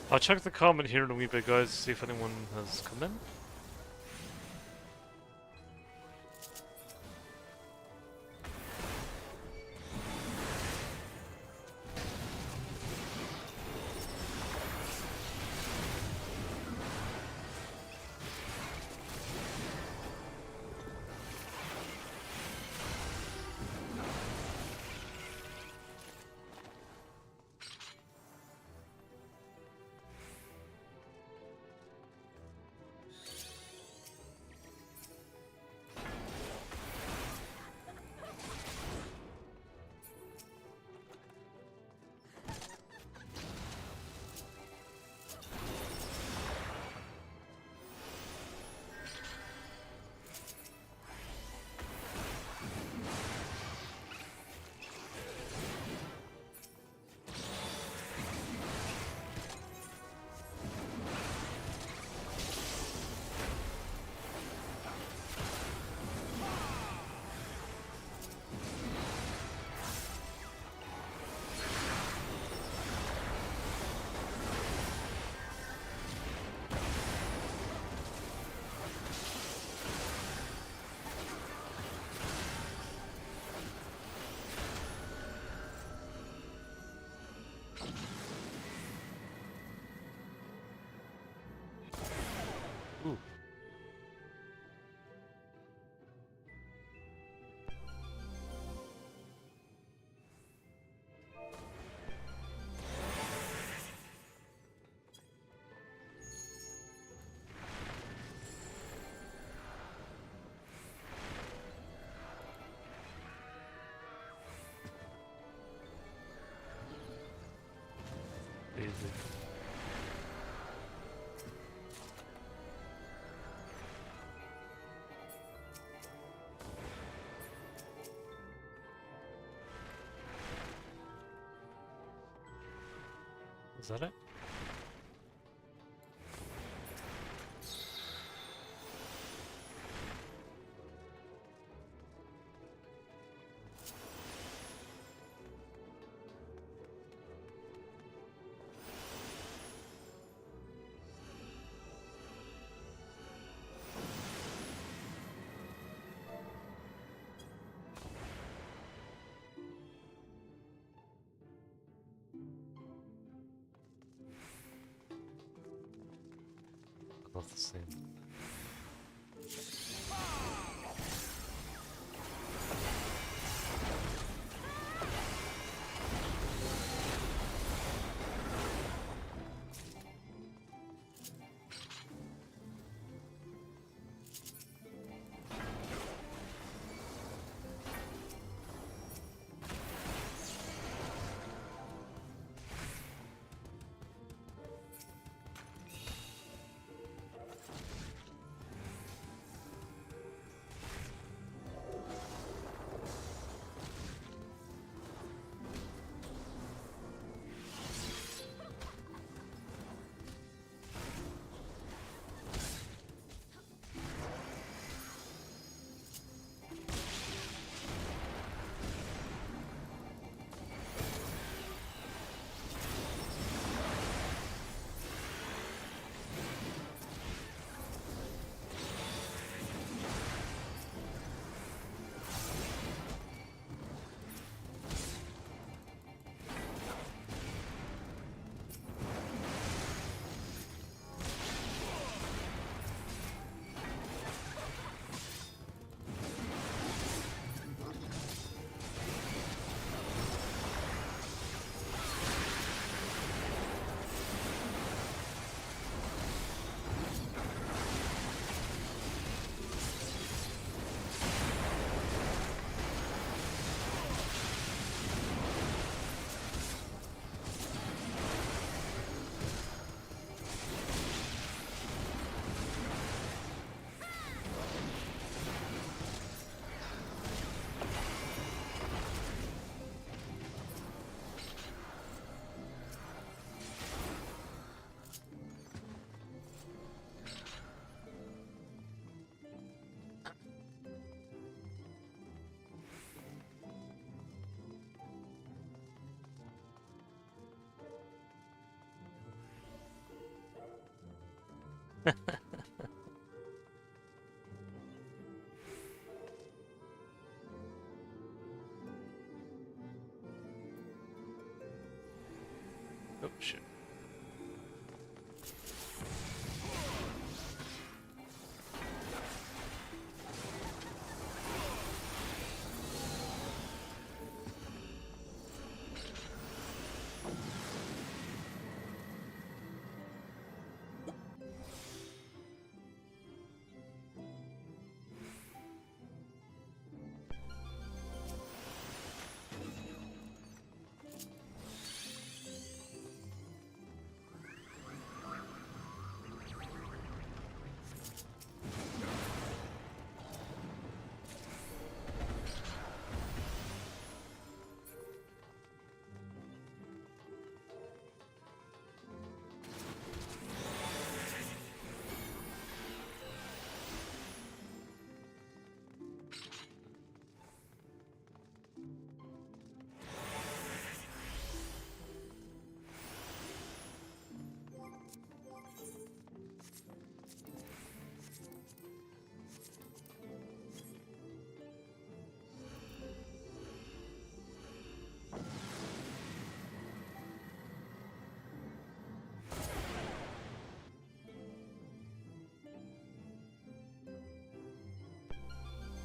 I'll check the comment here in a wee bit, guys, see if anyone has come in. Ooh. Easy. Is that it? Both the same.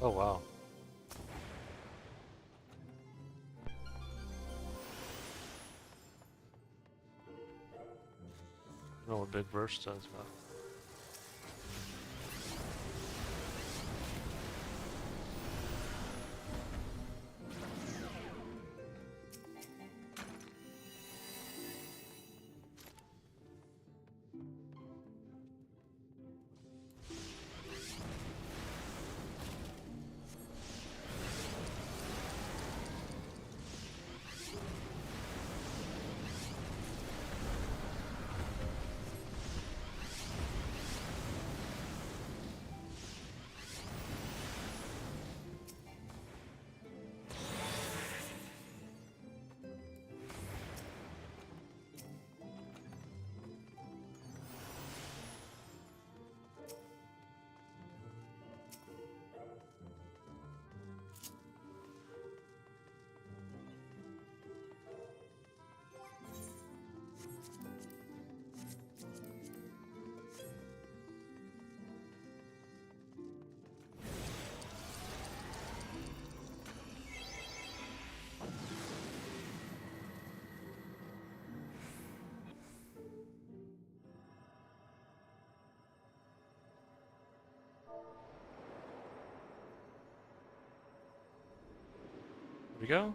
Oh wow. I know what big burst does, but here we go.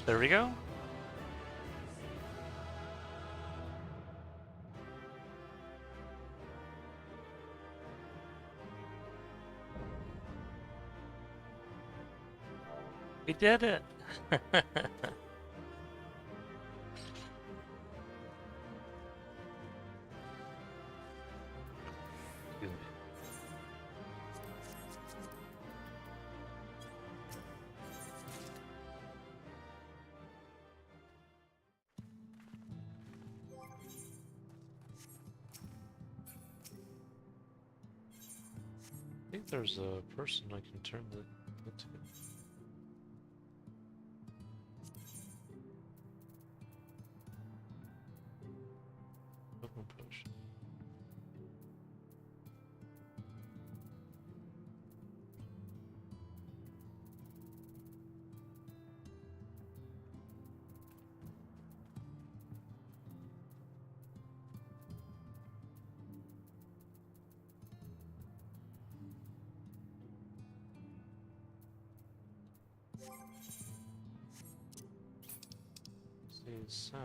There we go. We did it! Excuse me. I think there's a person I can turn the into. Open potion. Stays sad.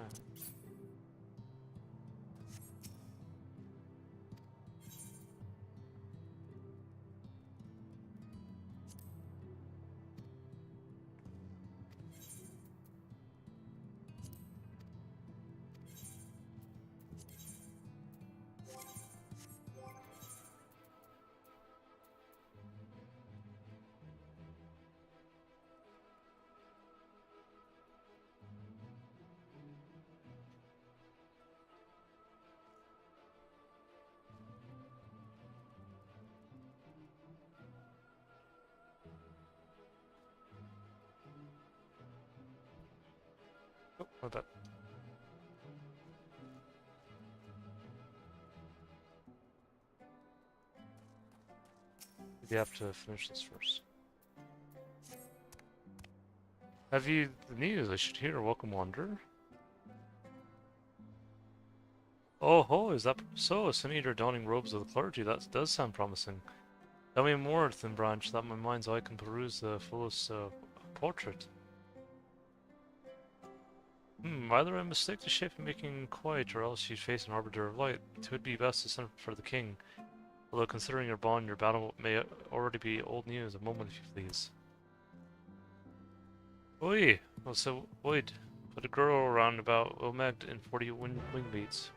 Oh, my bad. We have to finish this first. Have you the news? I should hear. Welcome, Wanderer. Oh ho, is that so? A senator donning robes of the clergy. That does sound promising. Tell me more, Thin Branch, that my mind's eye can peruse the fullest portrait. Either I mistake the shape in making quiet, or else you face an arbiter of light. It would be best to send for the king. Although considering your bond, your battle may already be old news. A moment, if you please. Oi! Well, so, Oid. Put a girl around about Omeg in 40 wing beats.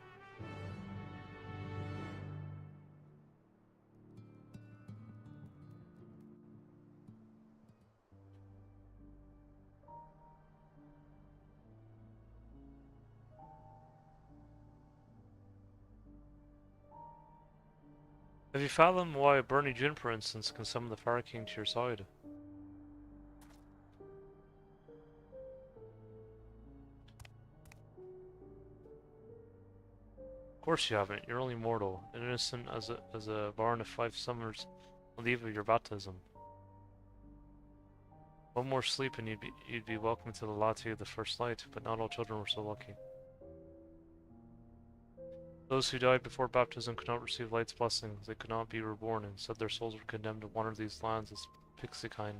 Have you fathomed why a Bernie Jin, for instance, can summon the Fire King to your side? Of course you haven't. You're only mortal, and innocent as a barn of 5 summers on the eve of your baptism. One more sleep and you'd be welcome to the latte of the first light, but not all children were so lucky. Those who died before baptism could not receive light's blessings. They could not be reborn, and instead their souls were condemned to wander these lands as pixie kind.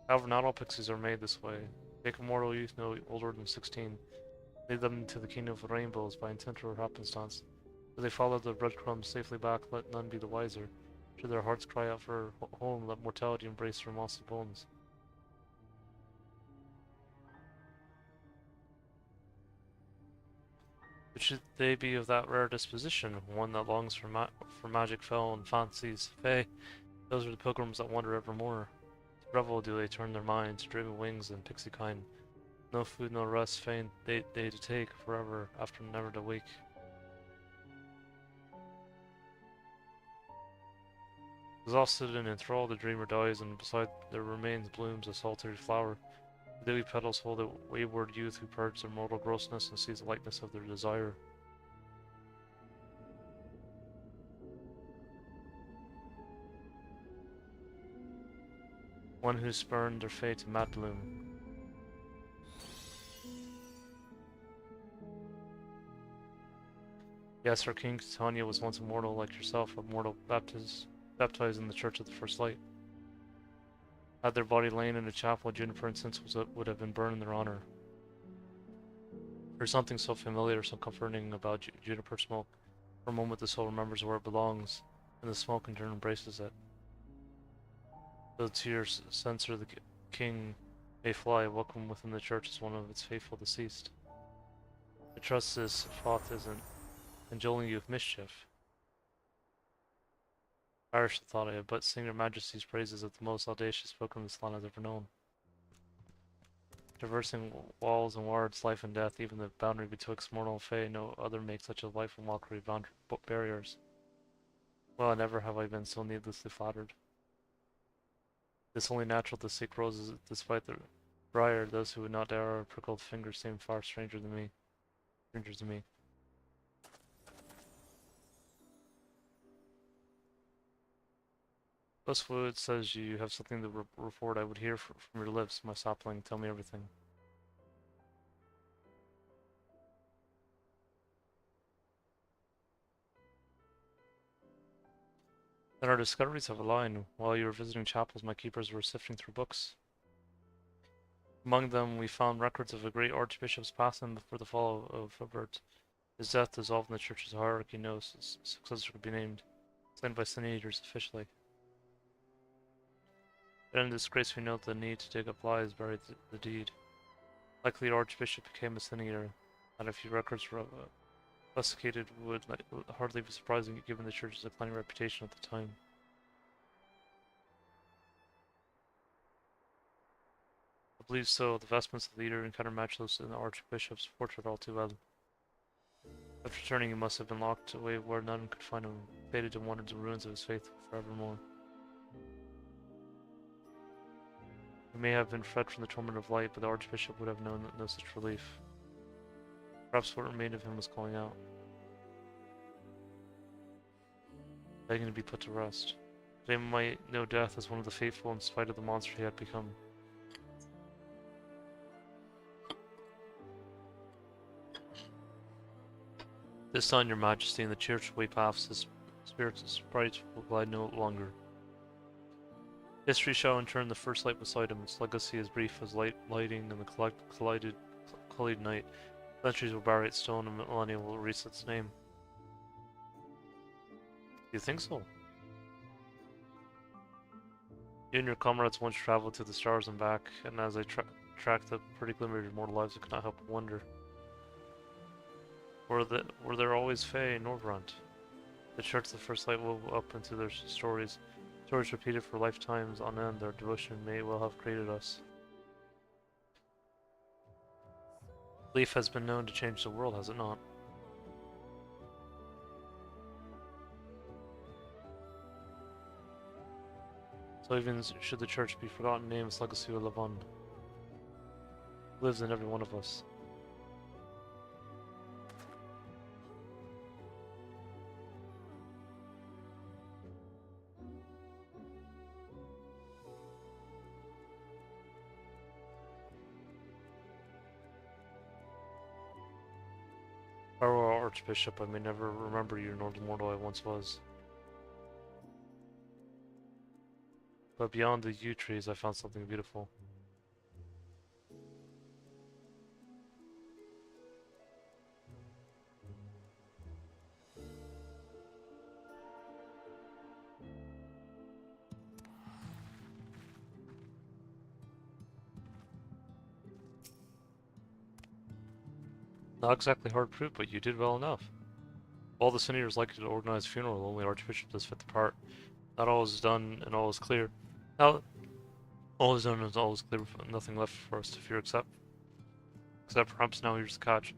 However, not all pixies are made this way. Take a mortal youth no older than 16. Lead them into the kingdom of rainbows by intent or happenstance. If they follow the breadcrumbs safely back, let none be the wiser. Should their hearts cry out for home, let mortality embrace their mossy bones. But should they be of that rare disposition, one that longs for magic fell and fancies fey, those are the pilgrims that wander evermore. To revel do they turn their minds, dreaming wings and pixie kind. No food, no rest, fain they to take forever, after never to wake. Exhausted and enthralled, the dreamer dies, and beside their remains blooms a solitary flower. The dewy petals hold a wayward youth who purges their mortal grossness and sees the likeness of their desire. One who spurned their fate to mad bloom. Yes, our King Titania was once immortal like yourself, a mortal baptized in the Church of the First Light. Had their body lain in a chapel, juniper incense would have been burned in their honor. There's something so familiar, so comforting about juniper smoke. For a moment the soul remembers where it belongs, and the smoke in turn embraces it. Though to your censer the king may fly, welcome within the church as one of its faithful deceased. I trust this thought isn't enjoining you with mischief. Irish thought I have, but sing your majesty's praises of the most audacious pilgrim this land has ever known. Traversing walls and wards, life and death, even the boundary betwixt mortal and fey, no other makes such a life and mockery of barriers. Well, never have I been so needlessly flattered. It's only natural to seek roses despite the briar. Those who would not dare our prickled fingers seem far strangers to me. Westwood says you have something to report. I would hear from your lips, my sapling. Tell me everything. Then our discoveries have a line. While you were visiting chapels, my keepers were sifting through books. Among them, we found records of a great archbishop's passing before the fall of Herbert. His death dissolved in the church's hierarchy. No successor could be named. Signed by senators officially. But in disgrace, we note the need to dig up lies buried the deed. Likely, the archbishop became a senator, and a few records were investigated would hardly be surprising given the church's declining reputation at the time. I believe so. The vestments of the leader encountered match those in the archbishop's portrait all too well. After returning, he must have been locked away where none could find him, faded to wander the ruins of his faith forevermore. He may have been fled from the torment of light, but the archbishop would have known no such relief. Perhaps what remained of him was calling out, begging to be put to rest. They might know death as one of the faithful in spite of the monster he had become. This time, your majesty, in the churchway paths, his spirits and sprites will glide no longer. History shall in turn the first light beside him, its legacy as brief as lighting in the collided night. Centuries will bury its stone and millennia will erase its name. Do you think so? You and your comrades once traveled to the stars and back, and as I tracked the pretty glimmer of mortal lives, I could not help but wonder. Were there always Fae in Norvrant? The church of the first light wove up into their stories repeated for lifetimes on end. Their devotion may well have created us. Belief has been known to change the world, has it not? So even should the church be forgotten, names legacy will live on. Lives in every one of us. Farewell, Archbishop. I may never remember you nor the mortal I once was. But beyond the yew trees, I found something beautiful. Not exactly hard proof, but you did well enough. All the senators like to organize a funeral, only Archbishop does fit the part. Not all is done and all is clear. Now, all is done and all is clear, nothing left for us to fear except perhaps now here's the catch.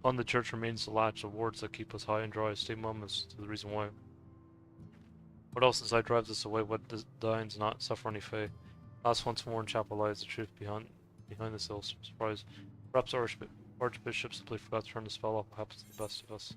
On the church remains the latch of wards that keep us high and dry, stay moments to the reason why. What else inside drives us away? What dines not suffer any fate? Last once more in chapel lies the truth behind this ill surprise. Perhaps Archbishop simply forgot to turn the spell off, perhaps to the best of us.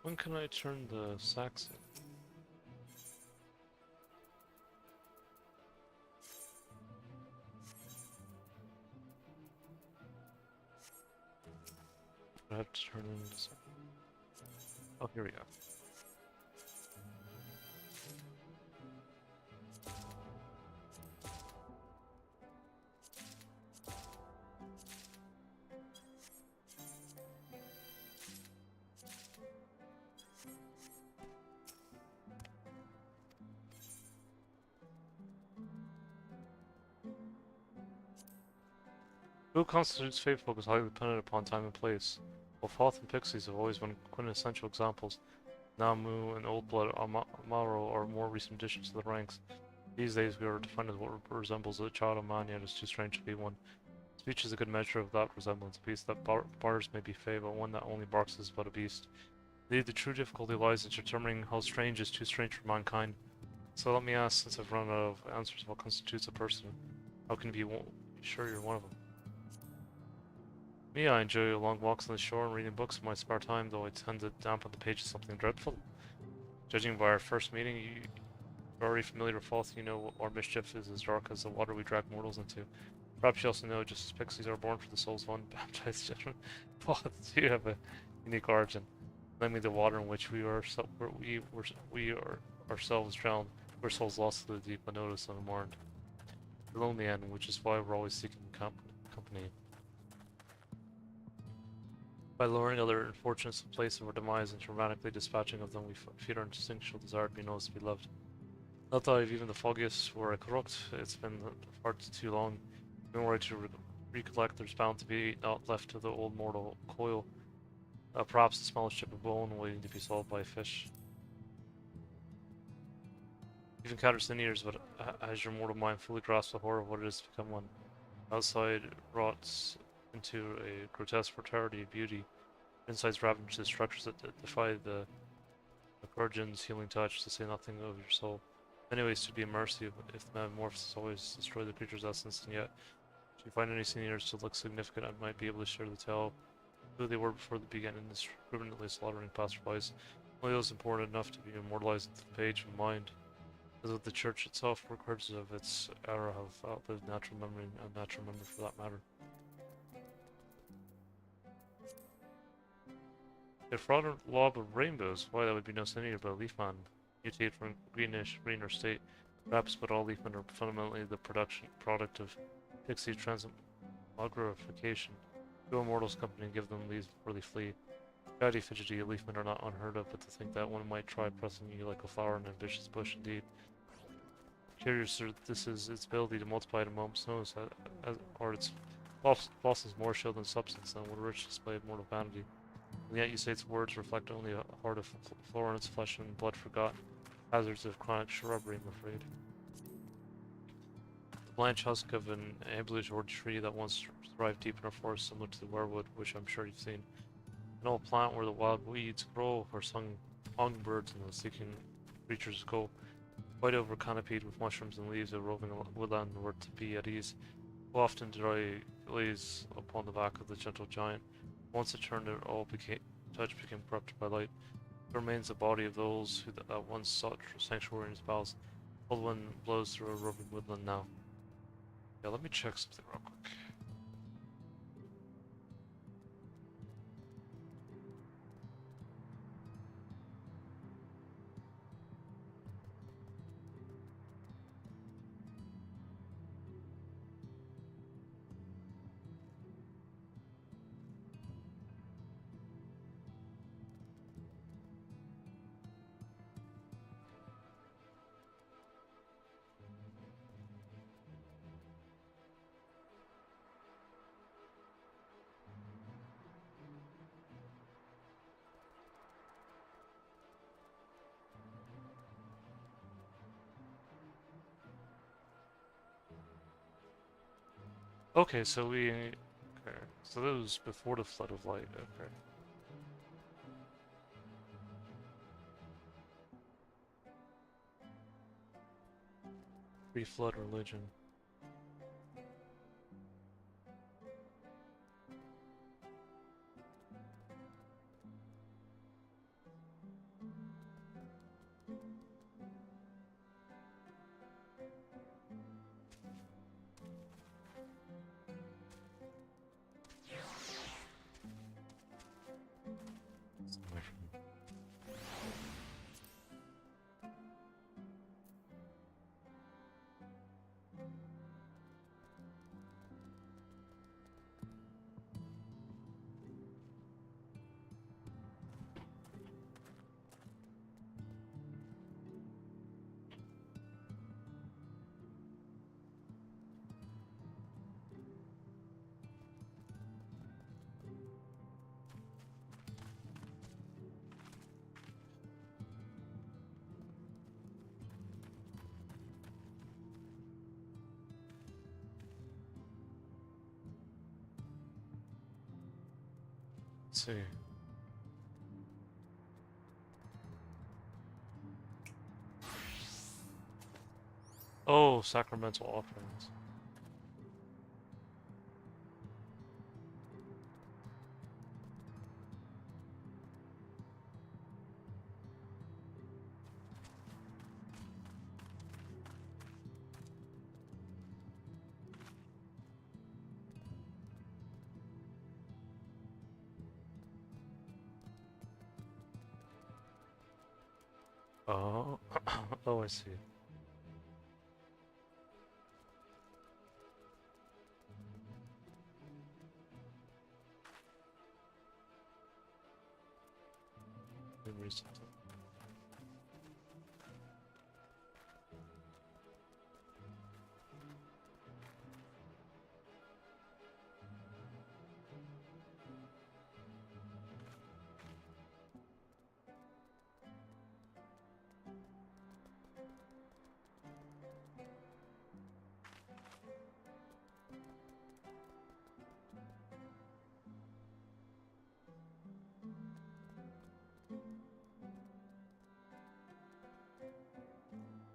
When can I turn the sax in? I have to turn in the sax. Oh, here we go. Who constitutes faithful is highly dependent upon time and place. While Hoth and Pixies have always been quintessential examples, Namu and Old Blood Amaro are more recent additions to the ranks. These days we are defined as what resembles a child of man, yet is too strange to be one. Speech is a good measure of that resemblance. A beast that bars may be fey, but one that only barks is but a beast. Indeed, the true difficulty lies in determining how strange is too strange for mankind. So let me ask, since I've run out of answers, what constitutes a person? How can you be sure you're one of them? Me, I enjoy long walks on the shore and reading books in my spare time, though I tend to dampen the page of something dreadful. Judging by our first meeting, you're already familiar with Falth. You know our mischief is as dark as the water we drag mortals into. Perhaps you also know, just as pixies are born for the souls of unbaptized children, Falth, you have a unique origin. Namely, the water in which we are ourselves drowned, our souls lost to the deep, unnoticed and unmourned. The lonely end, which is why we're always seeking company. By luring other unfortunates to the place of our demise and dramatically dispatching of them, we feed our instinctual desire to be noticed, to be loved. Not that I've even the foggiest were I corrupt. It's been far too long. When were I to recollect, there's bound to be naught left of the old mortal coil. Perhaps the smallest chip of bone waiting to be solved by a fish. You've encountered sin ears, but has your mortal mind fully grasped the horror of what it is to become one? Outside rots into a grotesque fertility of beauty. Inside's ravaged the structures that defy the Virgin's healing touch, to say nothing of your soul. Anyways, to be a mercy if the metamorphosis always destroy the creature's essence, and yet, if you find any seniors to look significant, I might be able to share the tale who they were before they began indiscriminately slaughtering passerbys. Only those important enough to be immortalized into the page of mind. As with the church itself, records of its era have outlived natural memory, and unnatural memory for that matter. If fraud law of rainbows, why that would be no sin but a leaf man. Mutate from greener state. Perhaps, but all leafmen are fundamentally the product of pixie transmogrification. Go immortals company and give them leaves before they flee. Gaudy fidgety, leafmen are not unheard of, but to think that one might try pressing you like a flower in an ambitious bush indeed. Curious, this is its ability to multiply at a moment's notice, or its blossoms more show than substance, than what a rich display of mortal vanity. And yet you say its words reflect only a heart of Florence, flesh and blood forgotten. Hazards of chronic shrubbery, I'm afraid. The blanched husk of an ambulatory tree that once thrived deep in a forest similar to the werewood, which I'm sure you've seen. An old plant where the wild weeds grow, where songbirds and the seeking creatures go. Quite over canopied with mushrooms and leaves, a roving woodland were to be at ease. So often did I gaze upon the back of the gentle giant. Once it turned, touch became corrupted by light. There remains the body of those who that once sought sanctuary in his bowels. Cold wind blows through a roving woodland now. Yeah, let me check something real quick. Okay, so okay. So that was before the flood of light, okay. Pre-flood religion. Let's see. Oh, sacramental offerings. Oh, oh, I see. Let me reset it.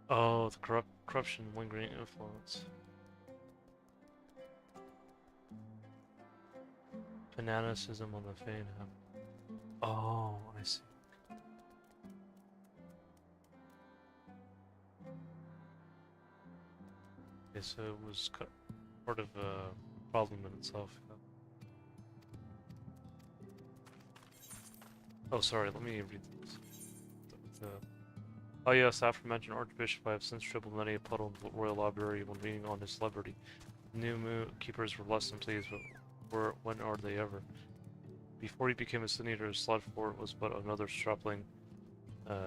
Oh, the corruption, lingering influence. Fanaticism on the Fane. Oh, I see. Okay, so it was part of a problem in itself. Yeah. Oh, sorry, let me read this. Oh yes, aforementioned Archbishop, I have since dribbled many a puddle in the royal library when reading on his celebrity. New keepers were less than pleased, but when are they ever? Before he became a sin eater, Sludford was but another strapling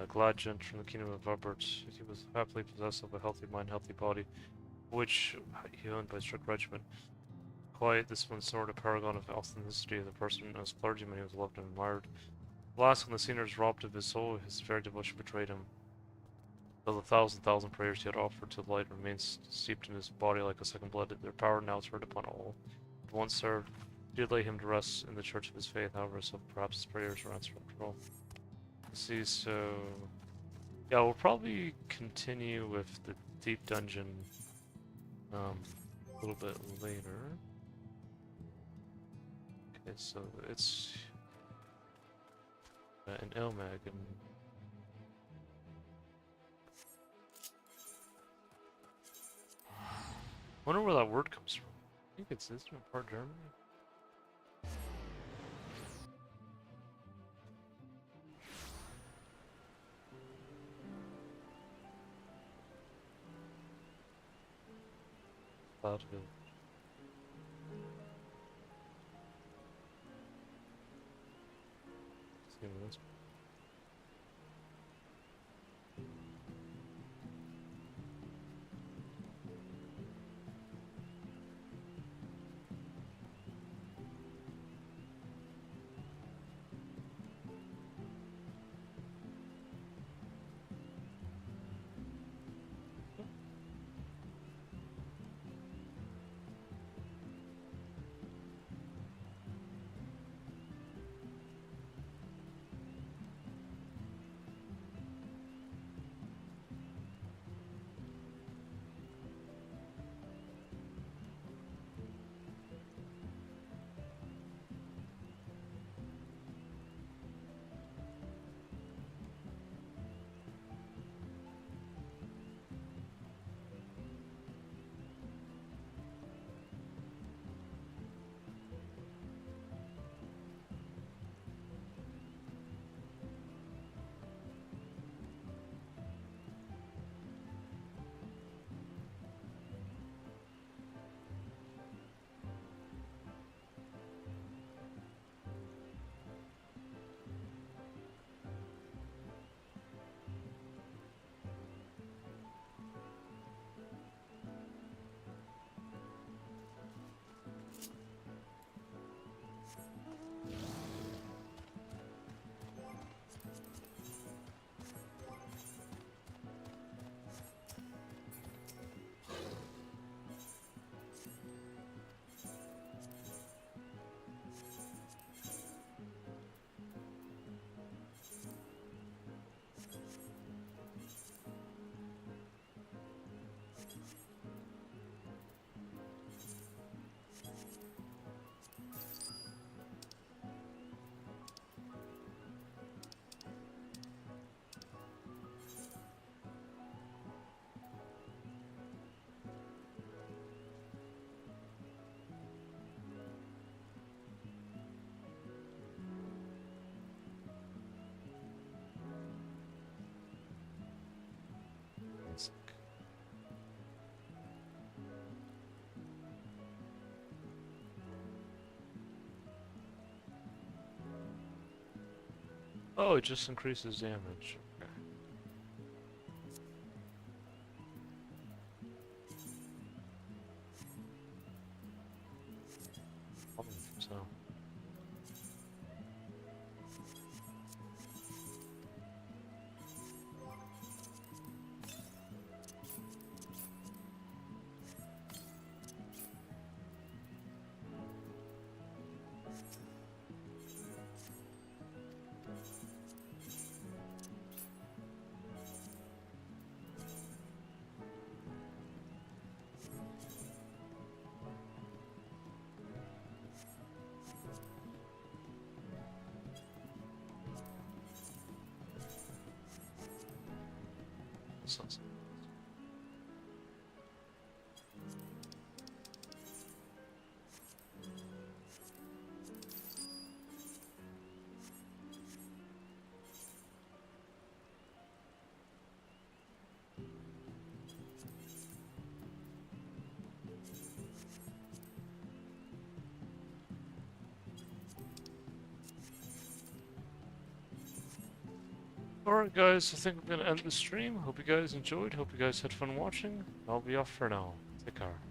Gladgent from the kingdom of Albert. He was happily possessed of a healthy mind, healthy body, which he owned by strict regimen. Quiet, disciplined sort, a paragon of authenticity as a person. As clergyman, he was loved and admired. Last, when the sinner was robbed of his soul, his fair devotion betrayed him. Though the thousand prayers he had offered to the light remains steeped in his body like a second blood, their power now turned upon all. It once served, did lay him to rest in the church of his faith, however, so perhaps his prayers were answered after all. Let's see, so... yeah, we'll probably continue with the deep dungeon a little bit later. Okay, so it's an Elmag, and I wonder where that word comes from. I think it's this one, part German. Cloudville. See what this. Oh, it just increases damage. Okay. So. Sounds. Alright guys, I think I'm gonna end the stream. Hope you guys enjoyed, hope you guys had fun watching. I'll be off for now. Take care.